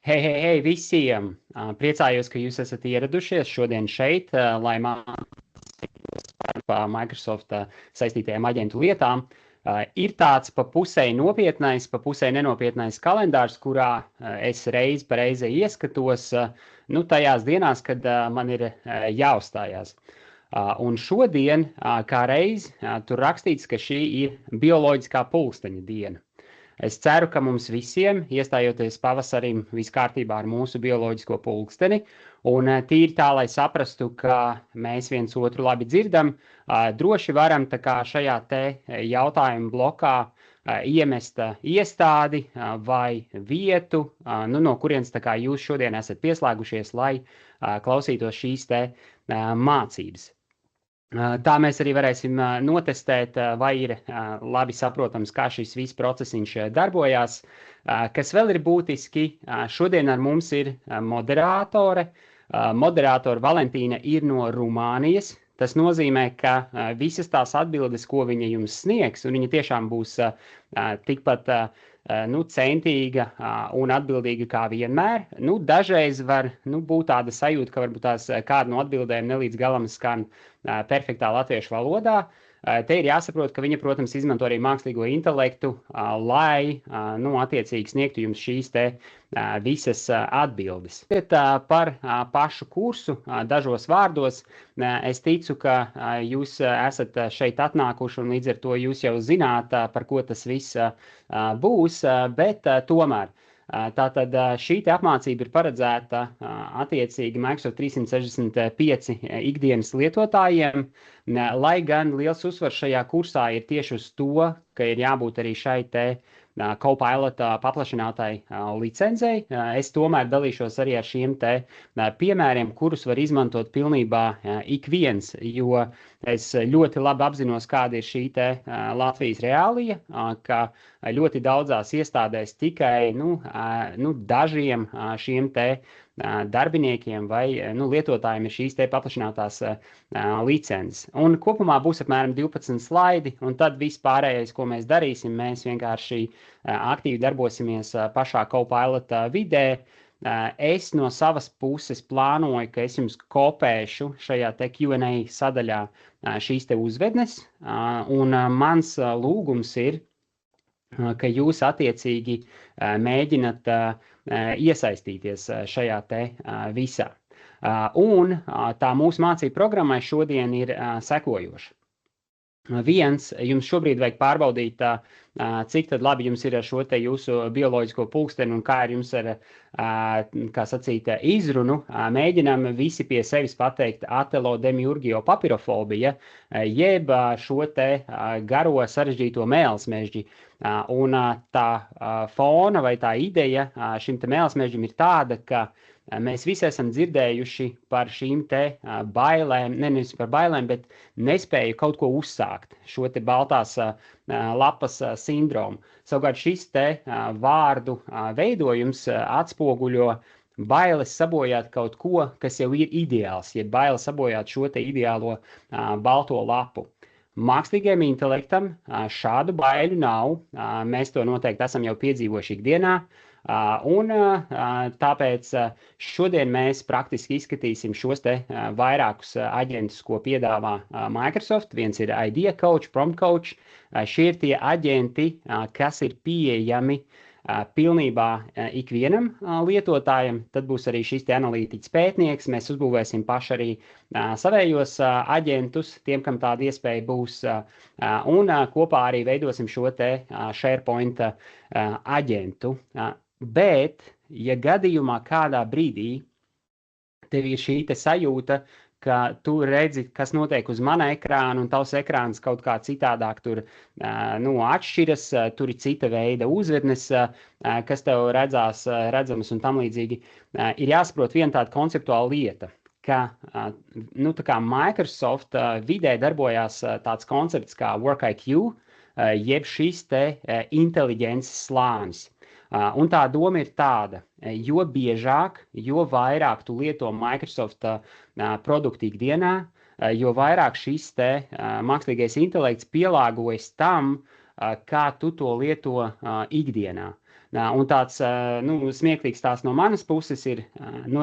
Hei visiem! Priecājos, ka jūs esat ieradušies šodien šeit, lai mācītos par Microsoft saistītajām aģentu lietām. Ir tāds pa pusē nopietnais, pa pusē nenopietnais kalendārs, kurā es reiz pa reizei ieskatos, tajās dienās, kad man ir jāuzstājās. Un šodien, kā reiz, tur rakstīts, ka šī ir bioloģiskā pulksteņa diena. Es ceru, ka mums visiem, iestājoties pavasarim, viss kārtībā ar mūsu bioloģisko pulksteni, un tīri tā, lai saprastu, ka mēs viens otru labi dzirdam, droši varam tā kā šajā te jautājumu blokā iemest iestādi vai vietu, no kurienes tā kā jūs šodien esat pieslēgušies, lai klausītos šīs te mācības. Tā mēs arī varēsim notestēt, vai ir labi saprotams, kā šis viss procesiņš darbojās. Kas vēl ir būtiski, šodien ar mums ir moderātore. Moderātore Valentīna ir no Rumānijas. Tas nozīmē, ka visas tās atbildes, ko viņa jums sniegs, un viņa tiešām būs tikpat centīga un atbildīga kā vienmēr. Dažreiz var būt tāda sajūta, ka varbūt tās kāda no atbildēm nelīdz galam skan perfektā latviešu valodā. Te ir jāsaprot, ka viņa, protams, izmanto arī mākslīgo intelektu, lai attiecīgi sniegtu jums šīs te visas atbildes. Par pašu kursu dažos vārdos. Es ticu, ka jūs esat šeit atnākuši un līdz ar to jūs jau zināt, par ko tas viss būs, bet tomēr. Tātad šī apmācība ir paredzēta attiecīgi Microsoft 365 ikdienas lietotājiem, lai gan liels uzsvars šajā kursā ir tieši uz to, ka ir jābūt arī šai te Copilot paplašinātai licencei. Es tomēr dalīšos arī ar šiem te piemēriem, kurus var izmantot pilnībā ik viens, jo es ļoti labi apzinos, kāda ir šī te Latvijas reālija, ka ļoti daudzās iestādēs tikai dažiem šiem te darbiniekiem vai lietotājiem ir šīs te paplašinātās licences. Un kopumā būs apmēram 12 slaidi, un tad viss pārējais, ko mēs darīsim, mēs vienkārši aktīvi darbosimies pašā Copilot vidē. Es no savas puses plānoju, ka es jums kopēšu šajā te Q&A sadaļā šīs te uzvednes, un mans lūgums ir, ka jūs attiecīgi mēģināt iesaistīties šajā te visā. Un tā mūsu mācību programmai šodien ir sekojoša. Viens, jums šobrīd vajag pārbaudīt, cik tad labi jums ir ar šo te jūsu bioloģisko pulksteni un kā ir jums ar, kā sacīt, izrunu. Mēģinām visi pie sevis pateikt atelodemiurgio papirofobija, jeb šo te garo sarežģīto mēlsmežģi. Un tā fona vai tā ideja šim te mēlsmežģim ir tāda, ka mēs visi esam dzirdējuši par šīm te bailēm, nevis par bailēm, bet nespēju kaut ko uzsākt, šo te baltās lapas sindromu. Savukārt šis te vārdu veidojums atspoguļo bailes sabojāt kaut ko, kas jau ir ideāls, ja bailes sabojāt šo te ideālo balto lapu. Mākslīgajam intelektam šādu baiļu nav, mēs to noteikti esam jau piedzīvojuši ikdienā, un tāpēc šodien mēs praktiski izskatīsim šos te vairākus aģentus, ko piedāvā Microsoft. Viens ir Idea Coach, Prompt Coach. Šie ir tie aģenti, kas ir pieejami pilnībā ikvienam lietotājam. Tad būs arī šis te analītiķis pētnieks. Mēs uzbūvēsim paši arī savējos aģentus, tiem, kam tāda iespēja būs. Un kopā arī veidosim šo te SharePoint aģentu. Bet, ja gadījumā kādā brīdī tev ir šī te sajūta, ka tu redzi, kas notiek uz mana ekrāna, un tavs ekrāns kaut kā citādāk tur atšķiras, tur ir cita veida uzvednes, kas tev redzamas un tam līdzīgi, ir jāsaprot viena tāda konceptuāla lieta, ka tā kā Microsoft vidē darbojās tāds koncepts kā WorkIQ, jeb šis te inteliģences slānis. Un tā doma ir tāda, jo biežāk, jo vairāk tu lieto Microsoft produktu ikdienā, jo vairāk šis te mākslīgais intelekts pielāgojas tam, kā tu to lieto ikdienā. Un tāds smieklīgs tās no manas puses ir,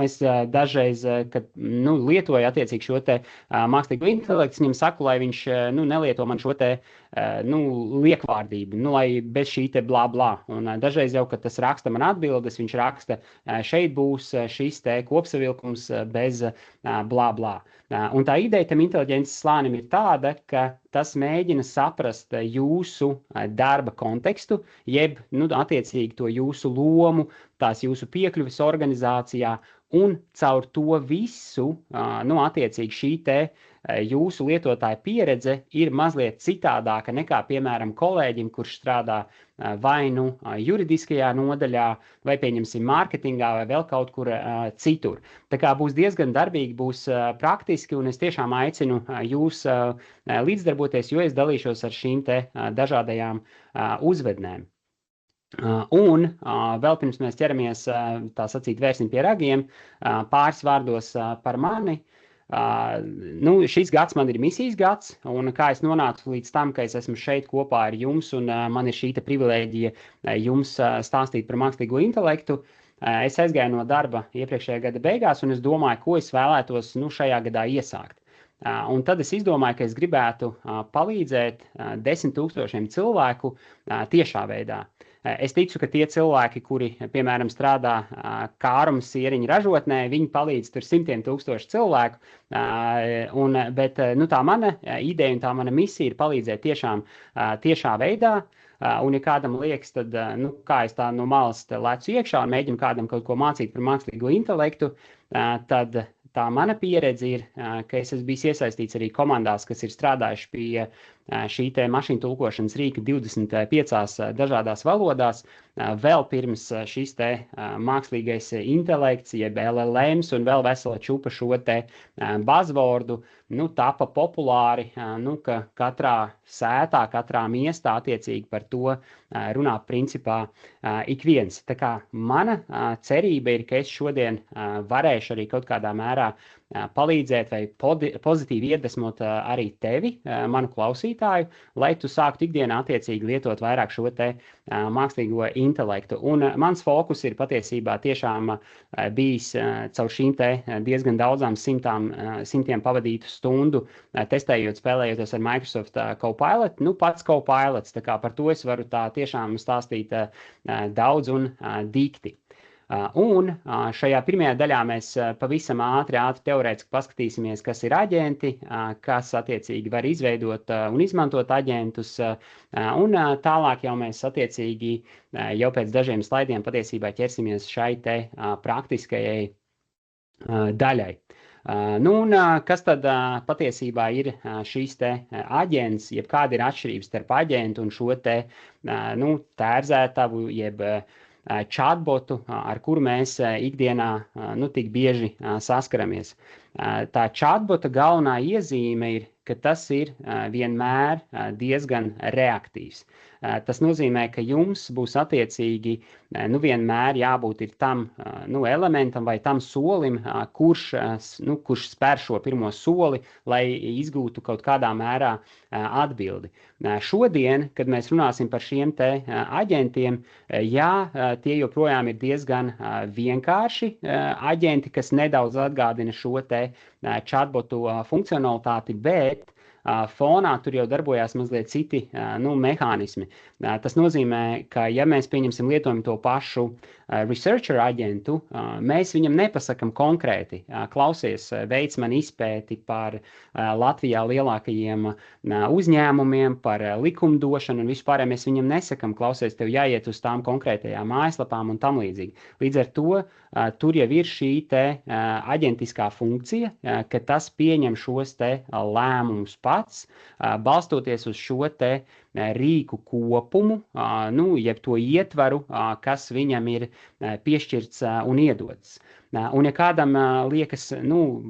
es dažreiz, kad lietoju attiecīgi šo te mākslīgo intelektu, viņam saku, lai viņš nelieto man šo te liekvārdību, lai bez šī te blā blā. Un dažreiz jau, kad tas raksta man atbildes, viņš raksta, šeit būs šis te kopsavilkums bez blā blā. Un tā ideja tam inteliģences slānim ir tāda, ka tas mēģina saprast jūsu darba kontekstu, jeb, attiecīgi to jūsu lomu, tās jūsu piekļuves organizācijā, un caur to visu, attiecīgi šī te jūsu lietotāja pieredze ir mazliet citādāka nekā, piemēram, kolēģim, kurš strādā vai juridiskajā nodaļā, vai, pieņemsim, mārketingā, vai vēl kaut kur citur. Tā kā būs diezgan darbīgi, būs praktiski, un es tiešām aicinu jūs līdzdarboties, jo es dalīšos ar šīm te dažādajām uzvednēm. Un vēl pirms mēs ķeramies, tā sacīt, vērsim pie ragiem, pāris vārdos par mani. Šis gads man ir misijas gads, un kā es nonācu līdz tam, ka es esmu šeit kopā ar jums, un man ir šī privilēģija jums stāstīt par mākslīgo intelektu. Es aizgāju no darba iepriekšējā gada beigās, un es domāju, ko es vēlētos šajā gadā iesākt. Un tad es izdomāju, ka es gribētu palīdzēt 10 000 cilvēku tiešā veidā. Es ticu, ka tie cilvēki, kuri, piemēram, strādā kāruma sieriņu ražotnē, viņi palīdz tur 100 000 cilvēku, bet tā mana ideja un tā mana misija ir palīdzēt tiešām tiešā veidā. Un, ja kādam liekas, tad, kā es tā no malas lecu iekšā un mēģinu kādam kaut ko mācīt par mākslīgo intelektu, tad tā mana pieredze ir, ka es esmu bijis iesaistīts arī komandās, kas ir strādājuši pie šī te mašīnu tulkošanas rīka 25 dažādās valodās, vēl pirms šis te mākslīgais intelekts, jeb LLMs un vēl vesela čupa šo te buzzwordu, tapa populāri, ka katrā sētā, katrā miestā attiecīgi par to runā principā ik viens. Tā kā mana cerība ir, ka es šodien varēšu arī kaut kādā mērā palīdzēt vai pozitīvi iedvesmot arī tevi, manu klausītāju, lai tu sāktu ikdienā attiecīgi lietot vairāk šo te mākslīgo intelektu. Un mans fokus ir patiesībā tiešām bijis caur šīm te diezgan daudzām simtiem pavadītu stundu, testējot, spēlējoties ar Microsoft Copilot. Pats Copilots, tā kā par to es varu tā tiešām stāstīt daudz un dikti. Un šajā pirmajā daļā mēs pavisam ātri teorētiski paskatīsimies, kas ir aģenti, kas attiecīgi var izveidot un izmantot aģentus, un tālāk jau mēs attiecīgi jau pēc dažiem slaidiem patiesībā ķersimies šai te praktiskajai daļai. Kas tad patiesībā ir šīs te aģents, jeb kāda ir atšķirības starp aģentu un šo te tērzētavu, jeb chatbotu, ar kuru mēs ikdienā tik bieži saskaramies. Tā chatbota galvenā iezīme ir, ka tas ir vienmēr diezgan reaktīvs. Tas nozīmē, ka jums būs attiecīgi vienmēr jābūt ir tam elementam vai tam solim, kurš spēr šo pirmo soli, lai izgūtu kaut kādā mērā atbildi. Šodien, kad mēs runāsim par šiem te aģentiem, tie joprojām ir diezgan vienkārši aģenti, kas nedaudz atgādina šo te chatbotu funkcionalitāti, bet fonā tur jau darbojās mazliet citi mehānismi. Tas nozīmē, ka ja mēs pieņemsim lietojam to pašu researcher aģentu, mēs viņam nepasakam konkrēti, klausies, veic man izpēti par Latvijā lielākajiem uzņēmumiem, par likumdošanu un vispār, mēs viņam nesakam, klausies, tev jāiet uz tām konkrētajām mājaslapām un tam līdzīgi. Līdz ar to tur jau ir šī te aģentiskā funkcija, ka tas pieņem šos te lēmumus pats, balstoties uz šo te rīku kopumu, jeb to ietvaru, kas viņam ir piešķirts un iedots. Un ja kādam liekas,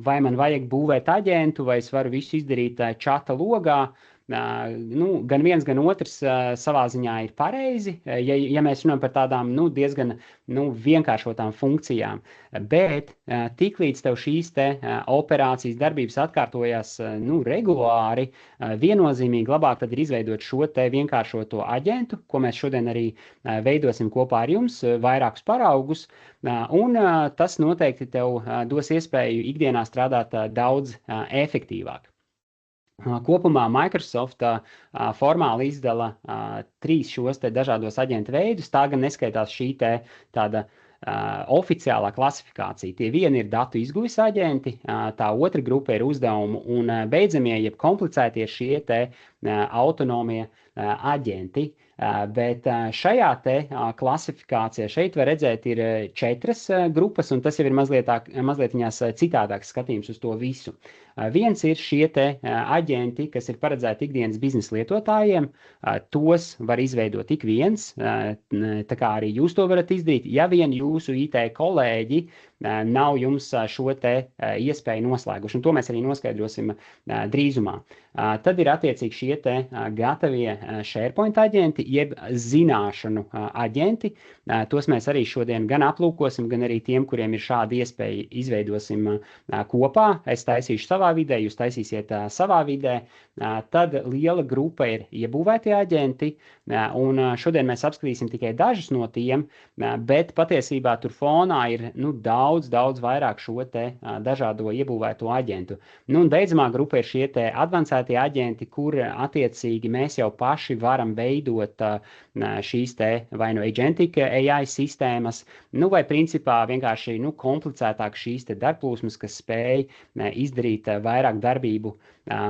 vai man vajag būvēt aģentu, vai es varu visu izdarīt čata logā, gan viens, gan otrs savā ziņā ir pareizi, ja mēs runājam par tādām diezgan vienkāršotām funkcijām. Bet tiklīdz tev šīs operācijas darbības atkārtojas regulāri, viennozīmīgi labāk tad ir izveidot šo vienkāršoto aģentu, ko mēs šodien arī veidosim kopā ar jums, vairākus paraugus, un tas noteikti tev dos iespēju ikdienā strādāt daudz efektīvāk. Kopumā Microsoft formāli izdala 3 šos dažādos aģentu veidus, tā gan neskaitās šī tāda oficiālā klasifikācija. Tie vieni ir datu izguves aģenti, tā otra grupa ir uzdevumu un beidzamie, jeb komplicētie šie autonomie aģenti. Bet šajā klasifikācijā šeit var redzēt ir 4 grupas, un tas jau ir mazliet citādāks skatījums uz to visu. Viens ir šie aģenti, kas ir paredzēti ikdienas biznesa lietotājiem. Tos var izveidot ik viens, tā kā arī jūs to varat izdarīt, ja vien jūsu IT kolēģi nav jums šo iespēju noslēguši, un to mēs arī noskaidrosim drīzumā. Tad ir attiecīgi šie gatavie SharePoint aģenti, jeb zināšanu aģenti. Tos mēs arī šodien gan aplūkosim, gan arī tiem, kuriem ir šāda iespēja, izveidosim kopā. Es taisīšu savā vidē, jūs taisīsiet savā vidē. Tad liela grupa ir iebūvētie aģenti, un šodien mēs apskatīsim tikai dažus no tiem, bet patiesībā tur fonā ir daudz vairāk šo dažādo iebūvēto aģentu. Un beidzamā grupa ir šie advancētie aģenti, kur attiecīgi mēs jau paši varam veidot šīs vai agentic AI sistēmas, vai principā vienkārši komplicētāk šīs darbplūsmas, kas spēj izdarīt vairāk darbību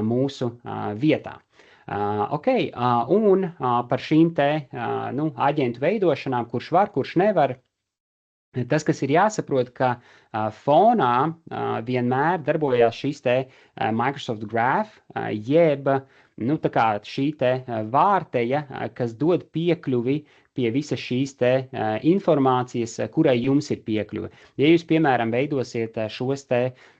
mūsu vietā. Un par šīm aģentu veidošanām, kurš var, kurš nevar, tas, kas ir jāsaprot, ka fonā vienmēr darbojās šīs Microsoft Graph, jeb tā kā šī vārteja, kas dod piekļuvi pie visas šīs informācijas, kurai jums ir piekļuve. Ja jūs, piemēram, veidosiet šos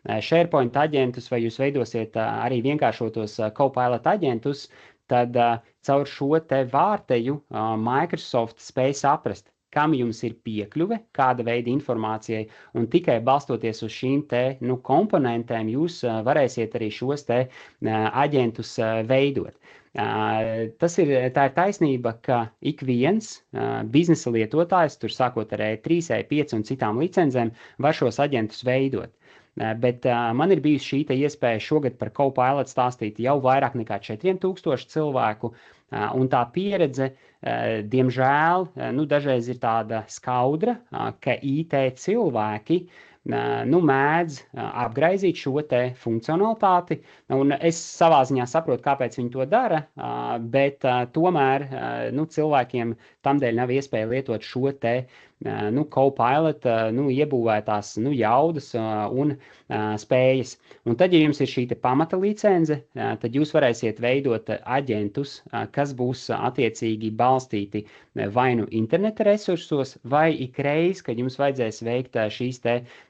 SharePoint aģentus, vai jūs veidosiet arī vienkāršotos Copilot aģentus, tad caur šo vārteju Microsoft spēj saprast, kam jums ir piekļuve, kāda veida informācijai, un tikai balstoties uz šīm komponentēm jūs varēsiet arī šos aģentus veidot. Tā ir taisnība, ka ik viens biznesa lietotājs, tur sākot ar E3, E5 un citām licencēm, var šos aģentus veidot. Bet man ir bijusi šī iespēja šogad par Copilot stāstīt jau vairāk nekā 4000 cilvēku, un tā pieredze, diemžēl, dažreiz ir tāda skaudra, ka IT cilvēki mēdz apgraizīt šo funkcionalitāti, un es savā ziņā saprotu, kāpēc viņi to dara, bet tomēr cilvēkiem tamdēļ nav iespēja lietot šo Copilot iebūvētās jaudas un spējas. Un tad, ja jums ir šī pamata licence, tad jūs varēsiet veidot aģentus, kas būs attiecīgi balstīti vai interneta resursos, vai ikreiz, kad jums vajadzēs veikt šīs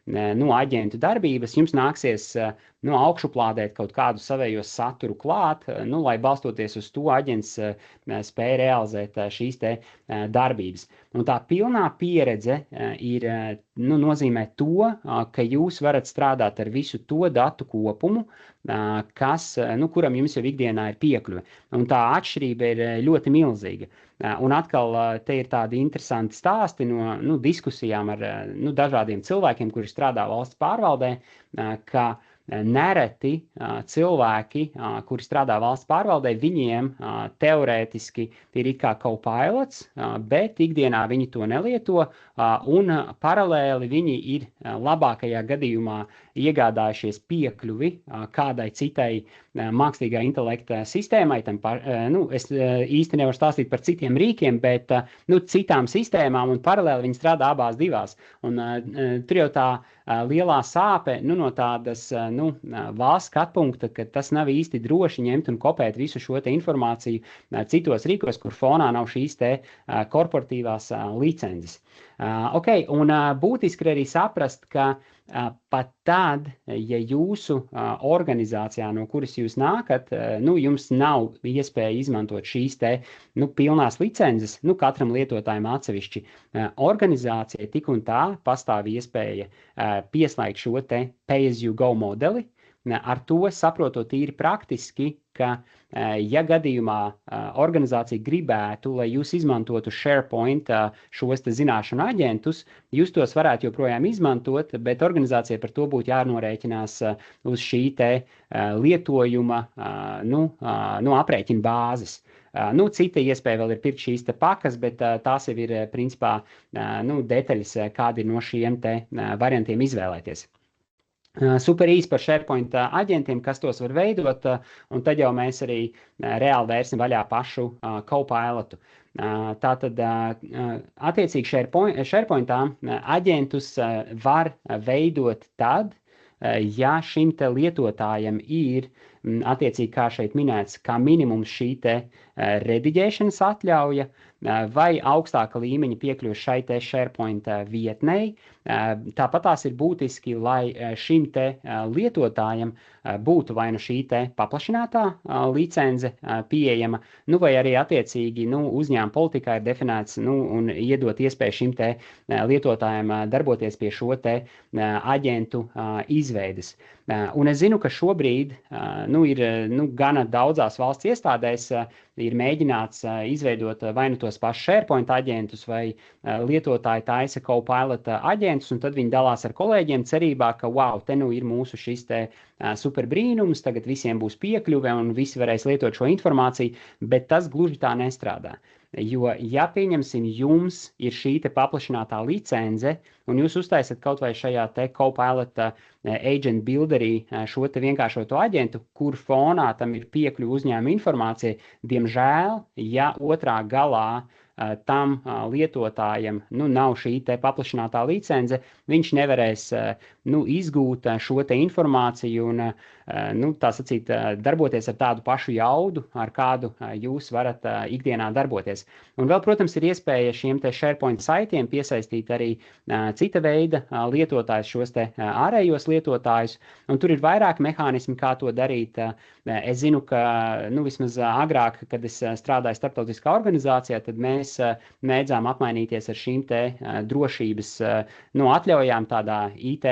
aģentu darbības, jums nāksies augšuplādēt kaut kādu savējo saturu klāt, lai balstoties uz to aģents spēj realizēt šīs darbības. Un tā pilnā pieredze ir, nozīmē to, ka jūs varat strādāt ar visu to datu kopumu, kuram jums jau ikdienā ir piekļuve. Un tā atšķirība ir ļoti milzīga. Un atkal te ir tādi interesanti stāsti no diskusijām ar dažādiem cilvēkiem, kuri strādā valsts pārvaldē, ka nereti cilvēki, kuri strādā valsts pārvaldē, viņiem teorētiski ir it kā Copilots, bet ikdienā viņi to nelieto, un paralēli viņi ir labākajā gadījumā iegādājušies piekļuvi kādai citai mākslīgā intelekta sistēmai. Es īsti nevaru stāstīt par citiem rīkiem, bet citām sistēmām, un paralēli viņi strādā abās divās. Un tur jau tā lielā sāpe no tādas valsts skatpunkta, ka tas nav īsti droši ņemt un kopēt visu šo informāciju citos rīkos, kur fonā nav šīs korporatīvās licences. Un būtiski arī saprast, ka pat tad, ja jūsu organizācijā, no kuras jūs nākat, jums nav iespēja izmantot šīs te pilnās licences, katram lietotājam atsevišķi. Organizācijai tik un tā pastāv iespēja pieslēgt šo te pay-as-you-go modeli. Ar to saprotot tīri praktiski, ka ja gadījumā organizācija gribētu, lai jūs izmantotu SharePoint šos te zināšanu aģentus, jūs tos varētu joprojām izmantot, bet organizācija par to būtu jānorēķinās uz šī te lietojuma aprēķina bāzes. Cita iespēja vēl ir pirkt šīs te pakas, bet tās jau ir principā detaļas, kādi no šiem te variantiem izvēlēties. Super īsi par SharePoint aģentiem, kas tos var veidot, un tad jau mēs arī reāli vērsim vaļā pašu Copilotu. Tātad, attiecīgi SharePointā aģentus var veidot tad, ja šim te lietotājam ir, attiecīgi kā šeit minēts, kā minimums šī te rediģēšanas atļauja vai augstāka līmeņa piekļuve šai te SharePoint vietnei. Tāpat tās ir būtiski, lai šim te lietotājam būtu vai šī te paplašinātā licence pieejama, vai arī attiecīgi uzņēmuma politikā ir definēts un iedot iespēju šim te lietotājam darboties pie šo te aģentu izveides. Un es zinu, ka šobrīd ir gana daudzās valsts iestādēs ir mēģināts izveidot vai tos pašus SharePoint aģentus vai lietotāji taisa Copilot aģentus, un tad viņi dalās ar kolēģiem cerībā, ka te ir mūsu šis te super brīnums, tagad visiem būs piekļuve un visi varēs lietot šo informāciju, bet tas gluži tā nestrādā. Jo, ja pieņemsim, jums ir šī te paplašinātā licence, un jūs uztaisat kaut vai šajā te Copilot agent builderī šo te vienkāršoto aģentu, kur fonā tam ir piekļuva uzņēmuma informācija, diemžēl, ja otrā galā tam lietotājam nav šī te paplašinātā licence, viņš nevarēs izgūt šo te informāciju un tā sacīt, darboties ar tādu pašu jaudu, ar kādu jūs varat ikdienā darboties. Un vēl, protams, ir iespēja šiem te SharePoint saitiem piesaistīt arī cita veida lietotājus, šos te ārējos lietotājus, un tur ir vairāk mehānismi, kā to darīt. Es zinu, ka vismaz agrāk, kad es strādāju starptautiskā organizācijā, tad mēs mēdzām apmainīties ar šīm te drošības atļaujām tādā IT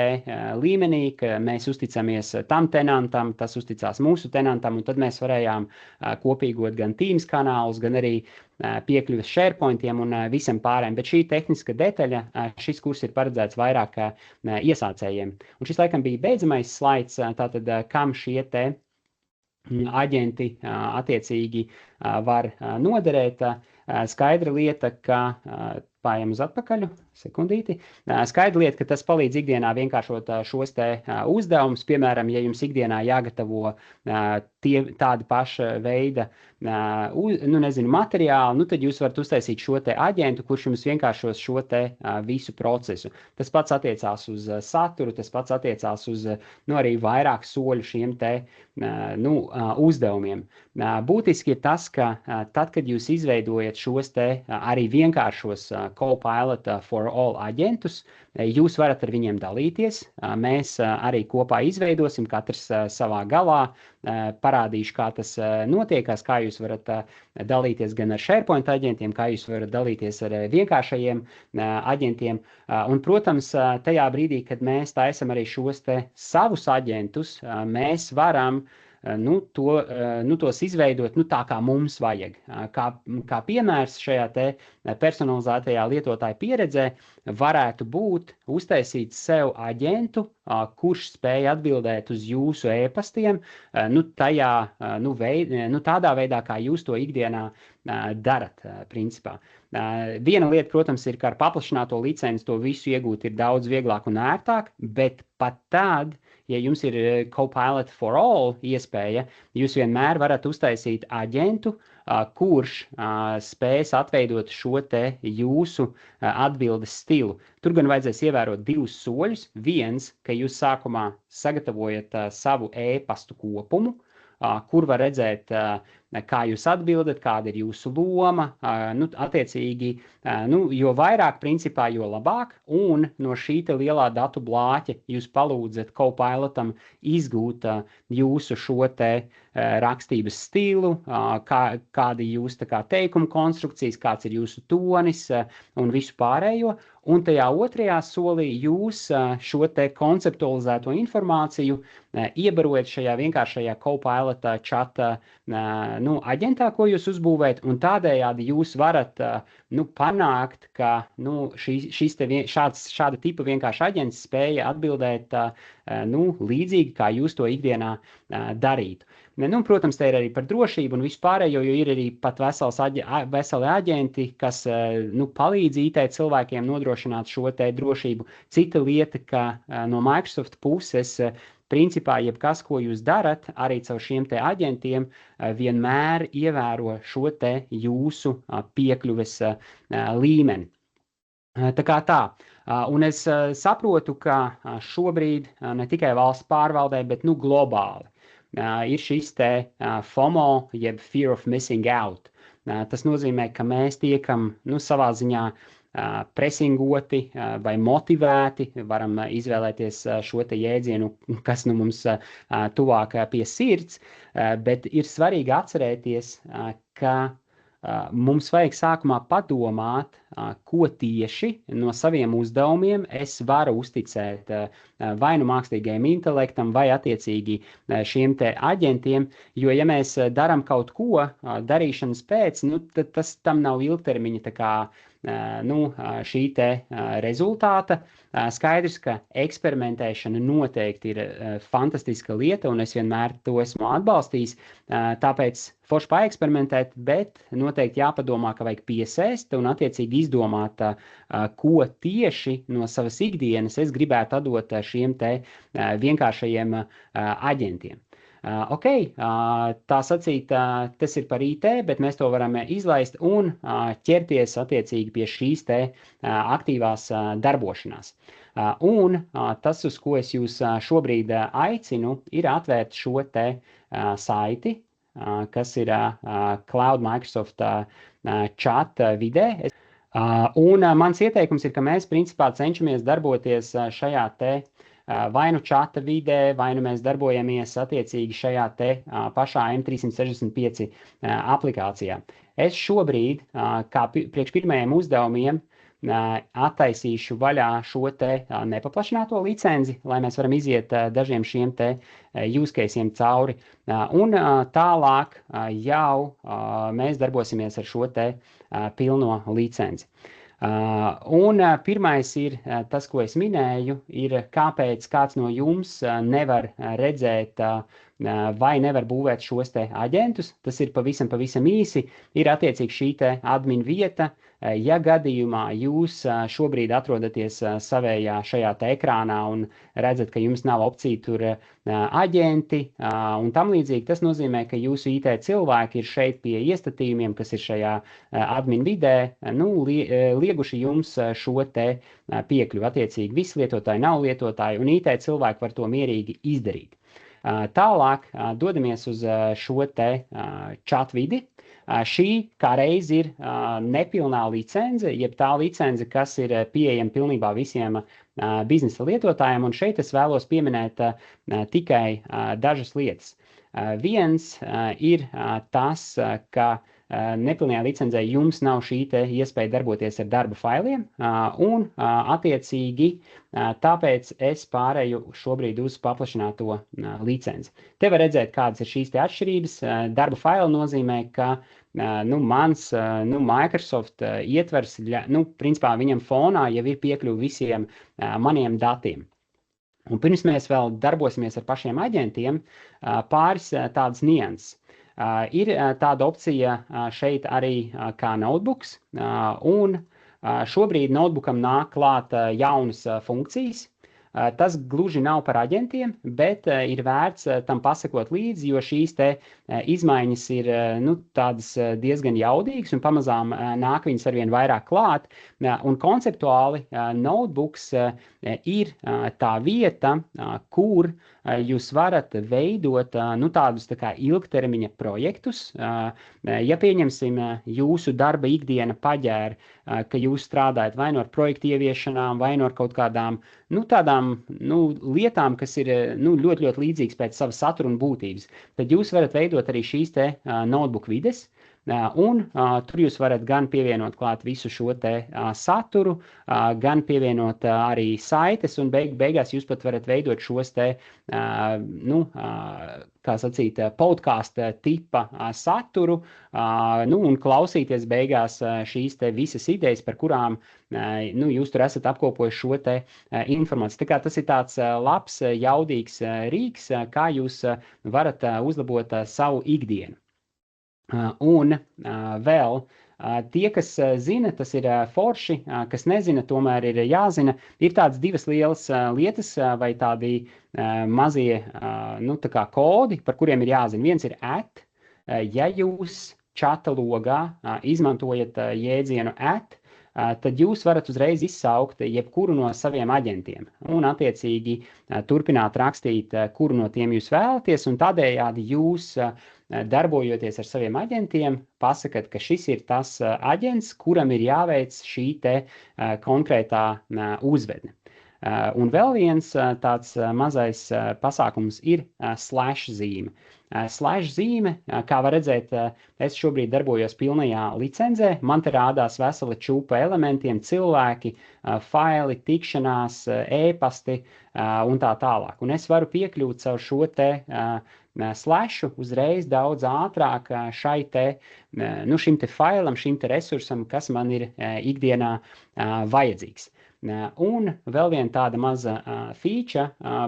līmenī, ka mēs uzticamies tam tenantam, tas uzticās mūsu tenantam, un tad mēs varējām kopīgot gan Teams kanālus, gan arī piekļuves SharePointiem un visam pārējiem. Bet šī tehniska detaļa, šis kurs ir paredzēts vairāk iesācējiem. Un šis laikam bija beidzamais slaids, tātad kam šie te aģenti attiecīgi var noderēt. Skaidra lieta, ka pājam uz atpakaļu, sekundīti. Skaidra lieta, ka tas palīdz ikdienā vienkāršot šos te uzdevumus. Piemēram, ja jums ikdienā jāgatavo tāda paša veida materiāli, tad jūs varat uztaisīt šo te aģentu, kurš jums vienkāršos šo te visu procesu. Tas pats attiecās uz saturu, tas pats attiecās uz arī vairāk soļu šiem te uzdevumiem. Būtiski ir tas, ka tad, kad jūs izveidojat šos te arī vienkāršos Copilot for all aģentus, jūs varat ar viņiem dalīties. Mēs arī kopā izveidosim, katrs savā galā, parādīšu, kā tas notiekās, kā jūs varat dalīties gan ar SharePoint aģentiem, kā jūs varat dalīties ar vienkāršajiem aģentiem. Un, protams, tajā brīdī, kad mēs taisam arī šos te savus aģentus, mēs varam tos izveidot tā, kā mums vajag. Kā piemērs šajā te personalizētajā lietotāja pieredzē varētu būt uztaisīt sev aģentu, kurš spēj atbildēt uz jūsu e-pastiem, tādā veidā, kā jūs to ikdienā darat, principā. Viena lieta, protams, ir, ka ar paplašināto licenci to visu iegūt ir daudz vieglāk un ērtāk, bet pat tad, ja jums ir Copilot for all iespēja, jūs vienmēr varat uztaisīt aģentu, kurš spēs atveidot šo te jūsu atbildes stilu. Tur gan vajadzēs ievērot divus soļus. Viens, ka jūs sākumā sagatavojat savu e-pastu kopumu, kur var redzēt, kā jūs atbildat, kāda ir jūsu loma, attiecīgi, jo vairāk, principā, jo labāk, un no šī te lielā datu blāķa jūs palūdzat Copilotam izgūt jūsu šo te rakstības stilu, kādi jūs tā kā teikuma konstrukcijas, kāds ir jūsu tonis un visu pārējo, un tajā otrajā solī jūs šo te konceptualizēto informāciju iebarojat šajā vienkāršajā Copilota čata aģentā, ko jūs uzbūvējat, un tādējādi jūs varat panākt, ka šāda tipa vienkārši aģents spēja atbildēt līdzīgi, kā jūs to ikdienā darītu. Protams, te ir arī par drošību un vispārējo, jo ir arī pat veseli aģenti, kas palīdz IT cilvēkiem nodrošināt šo te drošību. Cita lieta, ka no Microsoft puses, principā, jebkas, ko jūs darat, arī caur šiem te aģentiem, vienmēr ievēro šo te jūsu piekļuves līmeni. Tā kā tā. Un es saprotu, ka šobrīd ne tikai valsts pārvaldē, bet globāli ir šis te FOMO, jeb Fear of Missing Out. Tas nozīmē, ka mēs tiekam savā ziņā presingoti vai motivēti, varam izvēlēties šo te jēdzienu, kas mums tuvāk pie sirds, bet ir svarīgi atcerēties, ka mums vajag sākumā padomāt, ko tieši no saviem uzdevumiem es varu uzticēt vai mākslīgajam intelektam, vai attiecīgi šiem te aģentiem, jo ja mēs daram kaut ko darīšanas pēc, tad tam nav ilgtermiņa tā kā šī te rezultāta. Skaidrs, ka eksperimentēšana noteikti ir fantastiska lieta, un es vienmēr to esmu atbalstījis, tāpēc forši paeksperimentēt, bet noteikti jāpadomā, ka vajag piesēst un attiecīgi izdomāt, ko tieši no savas ikdienas es gribētu atdot šiem te vienkāršajiem aģentiem. Tā sacīt, tas ir par IT, bet mēs to varam izlaist un ķerties attiecīgi pie šīs te aktīvās darbošanās. Un tas, uz ko es jūs šobrīd aicinu, ir atvērt šo te saiti, kas ir Cloud Microsoft chat vidē. Un mans ieteikums ir, ka mēs principā cenšamies darboties šajā te vai čata vidē, vai mēs darbojamies attiecīgi šajā te pašā M365 aplikācijā. Es šobrīd, kā priekš pirmajiem uzdevumiem, attaisīšu vaļā šo te nepaplašināto licenzi, lai mēs varam iziet dažiem šiem te use case'iem cauri. Un tālāk jau mēs darbosimies ar šo te pilno licenzi. Un pirmais ir tas, ko es minēju, ir kāpēc kāds no jums nevar redzēt vai nevar būvēt šos te aģentus. Tas ir pavisam īsi. Ir attiecīgi šī te admin vieta. Ja gadījumā jūs šobrīd atrodaties savējā šajā te ekrānā un redzat, ka jums nav opcija tur aģenti un tam līdzīgi, tas nozīmē, ka jūsu IT cilvēki ir šeit pie iestatījumiem, kas ir šajā admin vidē, lieguši jums šo te piekļuvi. Attiecīgi visi lietotāji nav lietotāji un IT cilvēki var to mierīgi izdarīt. Tālāk dodamies uz šo te chat vidi. Šī kā reiz ir nepilnā licence, jeb tā licence, kas ir pieejama pilnībā visiem biznesa lietotājiem, un šeit es vēlos pieminēt tikai dažas lietas. Viens ir tas, ka nepilnajā licencē jums nav šī te iespēja darboties ar darba failiem, un attiecīgi tāpēc es pārēju šobrīd uz paplašināto licenci. Te var redzēt, kādas ir šīs te atšķirības. Darba faila nozīmē, ka mans Microsoft ietvers, principā viņam fonā jau ir piekļuvi visiem maniem datiem. Un pirms mēs vēl darbosimies ar pašiem aģentiem, pāris tādas nianses. Ir tāda opcija šeit arī kā notebooks, un šobrīd notebookam nāk klāt jaunas funkcijas, Tas gluži nav par aģentiem, bet ir vērts tam pasakot līdzi, jo šīs te izmaiņas ir tādas diezgan jaudīgas un pamazām nāk viņas arvien vairāk klāt. Un konceptuāli notebooks ir tā vieta, kur jūs varat veidot tādus tā kā ilgtermiņa projektus. Ja pieņemsim jūsu darba ikdiena paģēra, ka jūs strādājat vai no ar projektu ieviešanām, vai no ar kaut kādām tādām lietām, kas ir ļoti, ļoti līdzīgas pēc sava satura un būtības, tad jūs varat veidot arī šīs te notebook vides, un tur jūs varat gan pievienot klāt visu šo te saturu, gan pievienot arī saites, un beigās jūs pat varat veidot šos te, kā sacīt, podcast tipa saturu, un klausīties beigās šīs te visas idejas, par kurām jūs tur esat apkopojuši šo te informāciju. Tā kā tas ir tāds labs, jaudīgs rīks, kā jūs varat uzlabot savu ikdienu. Un vēl tie, kas zina, tas ir forši, kas nezina, tomēr ir jāzina. Ir tādas divas lielas lietas vai tādi mazie tā kā kodi, par kuriem ir jāzina. Viens ir @ ja jūs čata logā izmantojat jēdzienu @ tad jūs varat uzreiz izsaukt jebkuru no saviem aģentiem un attiecīgi turpināt rakstīt, kuru no tiem jūs vēlaties, un tādējādi jūs darbojoties ar saviem aģentiem, pasakat, ka šis ir tas aģents, kuram ir jāveic šī te konkrētā uzvedne. Un vēl viens tāds mazais pasākums ir slash zīme. Slash zīme, kā var redzēt, es šobrīd darbojos pilnajā licenzē, man te rādās vesela čūpa elementiem, cilvēki, faili, tikšanās, e-pasti un tā tālāk. Un es varu piekļūt caur šo te slashu uzreiz daudz ātrāk šim te failam, šim te resursam, kas man ir ikdienā vajadzīgs. Un vēl viena tāda maza feature,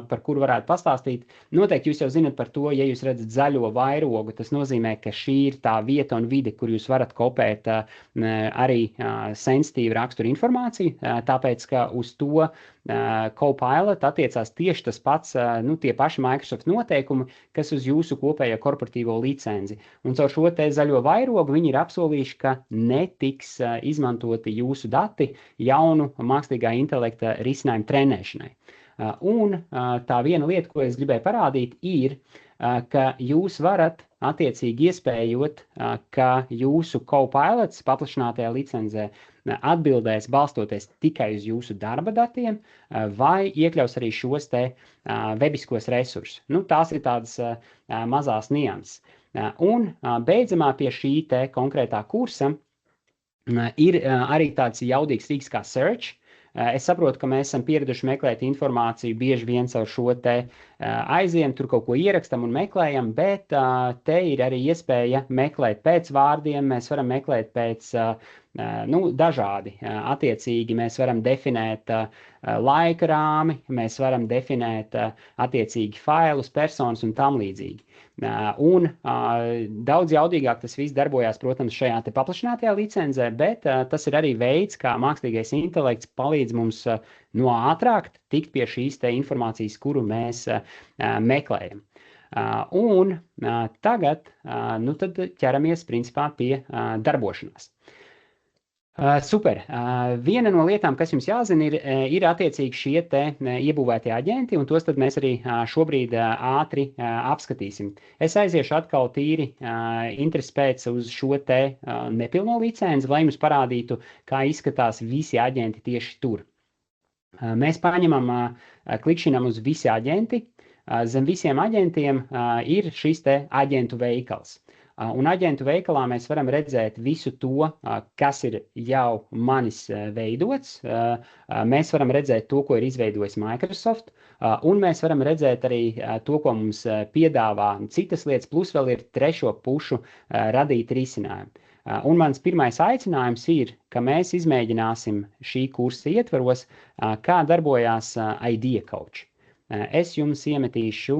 par kuru varētu pastāstīt. Noteikti jūs jau zinat par to, ja jūs redzat zaļo vairogu, tas nozīmē, ka šī ir tā vieta un vide, kur jūs varat kopēt arī sensitīvu raksturu informāciju, tāpēc, ka uz to Copilot attiecās tieši tas pats, tie paši Microsoft noteikumi, kas uz jūsu kopējo korporatīvo licenzi. Un caur šo te zaļo vairogu viņi ir apsolījuši, ka netiks izmantoti jūsu dati jaunu mākslīgā intelekta risinājumu trenēšanai. Un tā viena lieta, ko es gribēju parādīt, ir, ka jūs varat attiecīgi iespējot, ka jūsu Copilots paplašinātajā licenzē atbildēs balstoties tikai uz jūsu darba datiem vai iekļaus arī šos te webiskos resursus. Tās ir tādas mazās nianses. Un beidzamā pie šī te konkrētā kursa ir arī tāds jaudīgs rīks kā Search. Es saprotu, ka mēs esam pieraduši meklēt informāciju bieži vien caur šo te aiziem, tur kaut ko ierakstam un meklējam, bet te ir arī iespēja meklēt pēc vārdiem, mēs varam meklēt pēc dažādi. Attiecīgi mēs varam definēt laika rāmi, mēs varam definēt attiecīgi failus, personas un tam līdzīgi. Un daudz jaudīgāk tas viss darbojās, protams, šajā te paplašinātajā licenzē, bet tas ir arī veids, kā mākslīgais intelekts palīdz mums ātrāk tikt pie šīs te informācijas, kuru mēs meklējam. Un tagad tad ķeramies principā pie darbošanās. Super. Viena no lietām, kas jums jāzina, ir attiecīgi šie te iebūvētie aģenti, un tos tad mēs arī šobrīd ātri apskatīsim. Es aiziešu atkal tīri interesi pēc uz šo te nepilno licenci, lai jums parādītu, kā izskatās visi aģenti tieši tur. Mēs paņemam, klikšķinam uz visi aģenti. Zem visiem aģentiem ir šis te aģentu veikals. Un aģentu veikalā mēs varam redzēt visu to, kas ir jau manis veidots. Mēs varam redzēt to, ko ir izveidojis Microsoft, un mēs varam redzēt arī to, ko mums piedāvā citas lietas, plus vēl ir trešo pušu radīti risinājumi. Un mans pirmais aicinājums ir, ka mēs izmēģināsim šī kursa ietvaros, kā darbojās Idea Coach. Es jums iemetīšu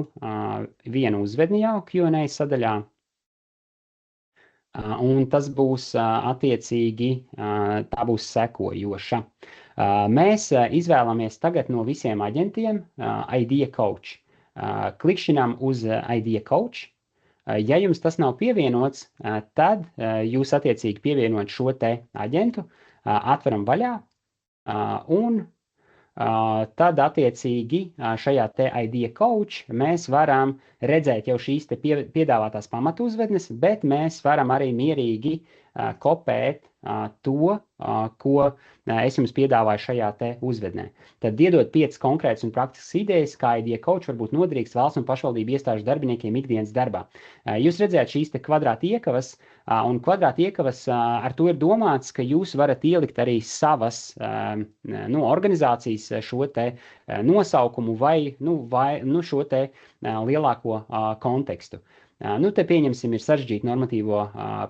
vienu uzvedni jau Q&A sadaļā. Un tas būs attiecīgi, tā būs sekojoša. Mēs izvēlamies tagad no visiem aģentiem Idea Coach. Klikšķinām uz Idea Coach. Ja jums tas nav pievienots, tad jūs attiecīgi pievienot šo te aģentu, atveram vaļā un tad attiecīgi šajā te Idea Coach mēs varam redzēt jau šīs te piedāvātās pamatu uzvednes, bet mēs varam arī mierīgi kopēt to, ko es jums piedāvāju šajā te uzvednē. Tad iedot 5 konkrētas un praktiskas idejas, kā Idea Coach var būt noderīgs valsts un pašvaldību iestāžu darbiniekiem ikdienas darbā. Jūs redzējāt šīs te kvadrāta iekavas, un kvadrāta iekavas ar to ir domāts, ka jūs varat ielikt arī savas organizācijas šo te nosaukumu vai šo te lielāko kontekstu. Te pieņemsim ir sarežģīta normatīvo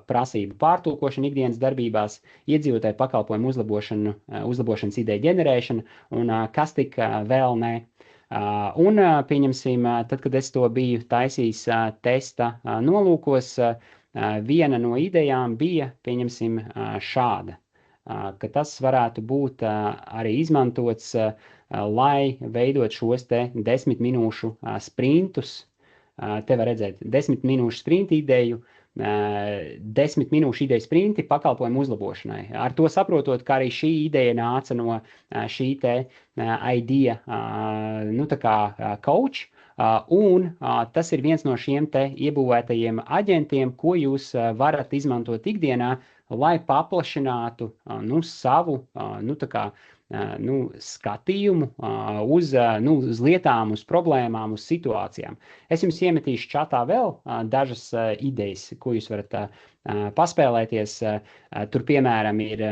prasību pārtulkošana ikdienas darbībās, iedzīvotāju pakalpojumu uzlabošanas ideja ģenerēšana un kas tik vēl ne. Un pieņemsim, tad, kad es to biju taisījis testa nolūkos, viena no idejām bija, pieņemsim, šāda, ka tas varētu būt arī izmantots, lai veidot šos te 10 minūšu sprintus. Te var redzēt 10 minūšu sprinta ideju, 10 minūšu ideju sprinti pakalpojumu uzlabošanai. Ar to saprotot, ka arī šī ideja nāca no šī te Idea Coach, un tas ir viens no šiem te iebūvētajiem aģentiem, ko jūs varat izmantot ikdienā, lai paplašinātu savu skatījumu uz lietām, uz problēmām, uz situācijām. Es jums iemetīšu čatā vēl dažas idejas, ko jūs varat paspēlēties. Tur, piemēram, ir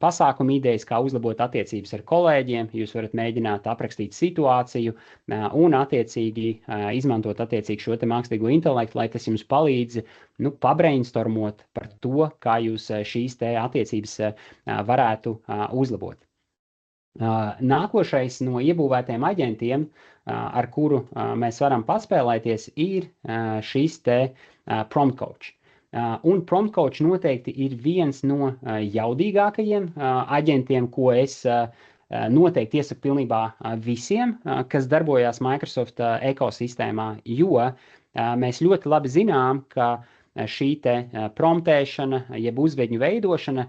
pasākuma idejas, kā uzlabot attiecības ar kolēģiem. Jūs varat mēģināt aprakstīt situāciju un attiecīgi izmantot attiecīgi šo te mākslīgo intelektu, lai tas jums palīdz pabrainstormot par to, kā jūs šīs te attiecības varētu uzlabot. Nākošais no iebūvētiem aģentiem, ar kuru mēs varam paspēlēties, ir šis te Prompt Coach. Un Prompt Coach noteikti ir viens no jaudīgākajiem aģentiem, ko es noteikti iesaku pilnībā visiem, kas darbojās Microsoft ekosistēmā, jo mēs ļoti labi zinām, ka šī te promptēšana, jeb uzvedņu veidošana,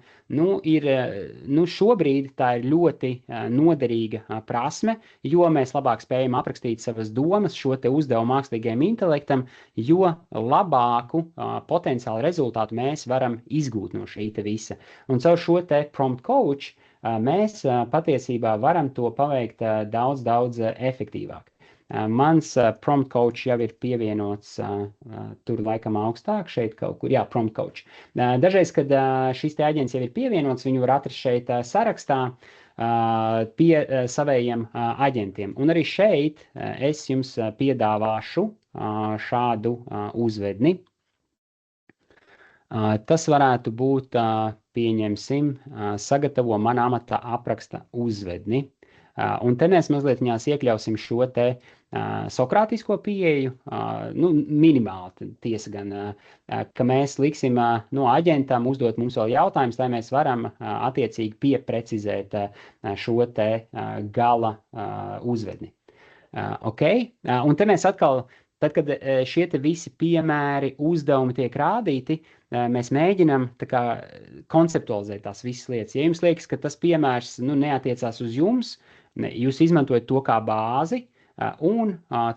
šobrīd tā ir ļoti noderīga prasme, jo mēs labāk spējam aprakstīt savas domas šo te uzdevumu mākslīgajam intelektam, jo labāku potenciālu rezultātu mēs varam izgūt no šī te visa. Un caur šo te Prompt Coach mēs patiesībā varam to paveikt daudz efektīvāk. Mans Prompt Coach jau ir pievienots tur laikam augstāk šeit kaut kur, Prompt Coach. Dažreiz, kad šis te aģents jau ir pievienots, viņu var atrast šeit sarakstā pie savējiem aģentiem. Un arī šeit es jums piedāvāšu šādu uzvedni. Tas varētu būt, pieņemsim, sagatavo man amata apraksta uzvedni. Un te mēs mazliet iekļausim šo te sokrātisko pieeju, minimāli tiesa gan, ka mēs liksim aģentam uzdot mums vēl jautājumus, lai mēs varam attiecīgi pieprecizēt šo te gala uzvedni. Un te mēs atkal, tad, kad šie te visi piemēri, uzdevumi tiek rādīti, mēs mēģinam konceptualizēt tās visas lietas. Ja jums liekas, ka tas piemērs neatiecās uz jums, jūs izmantojat to kā bāzi, un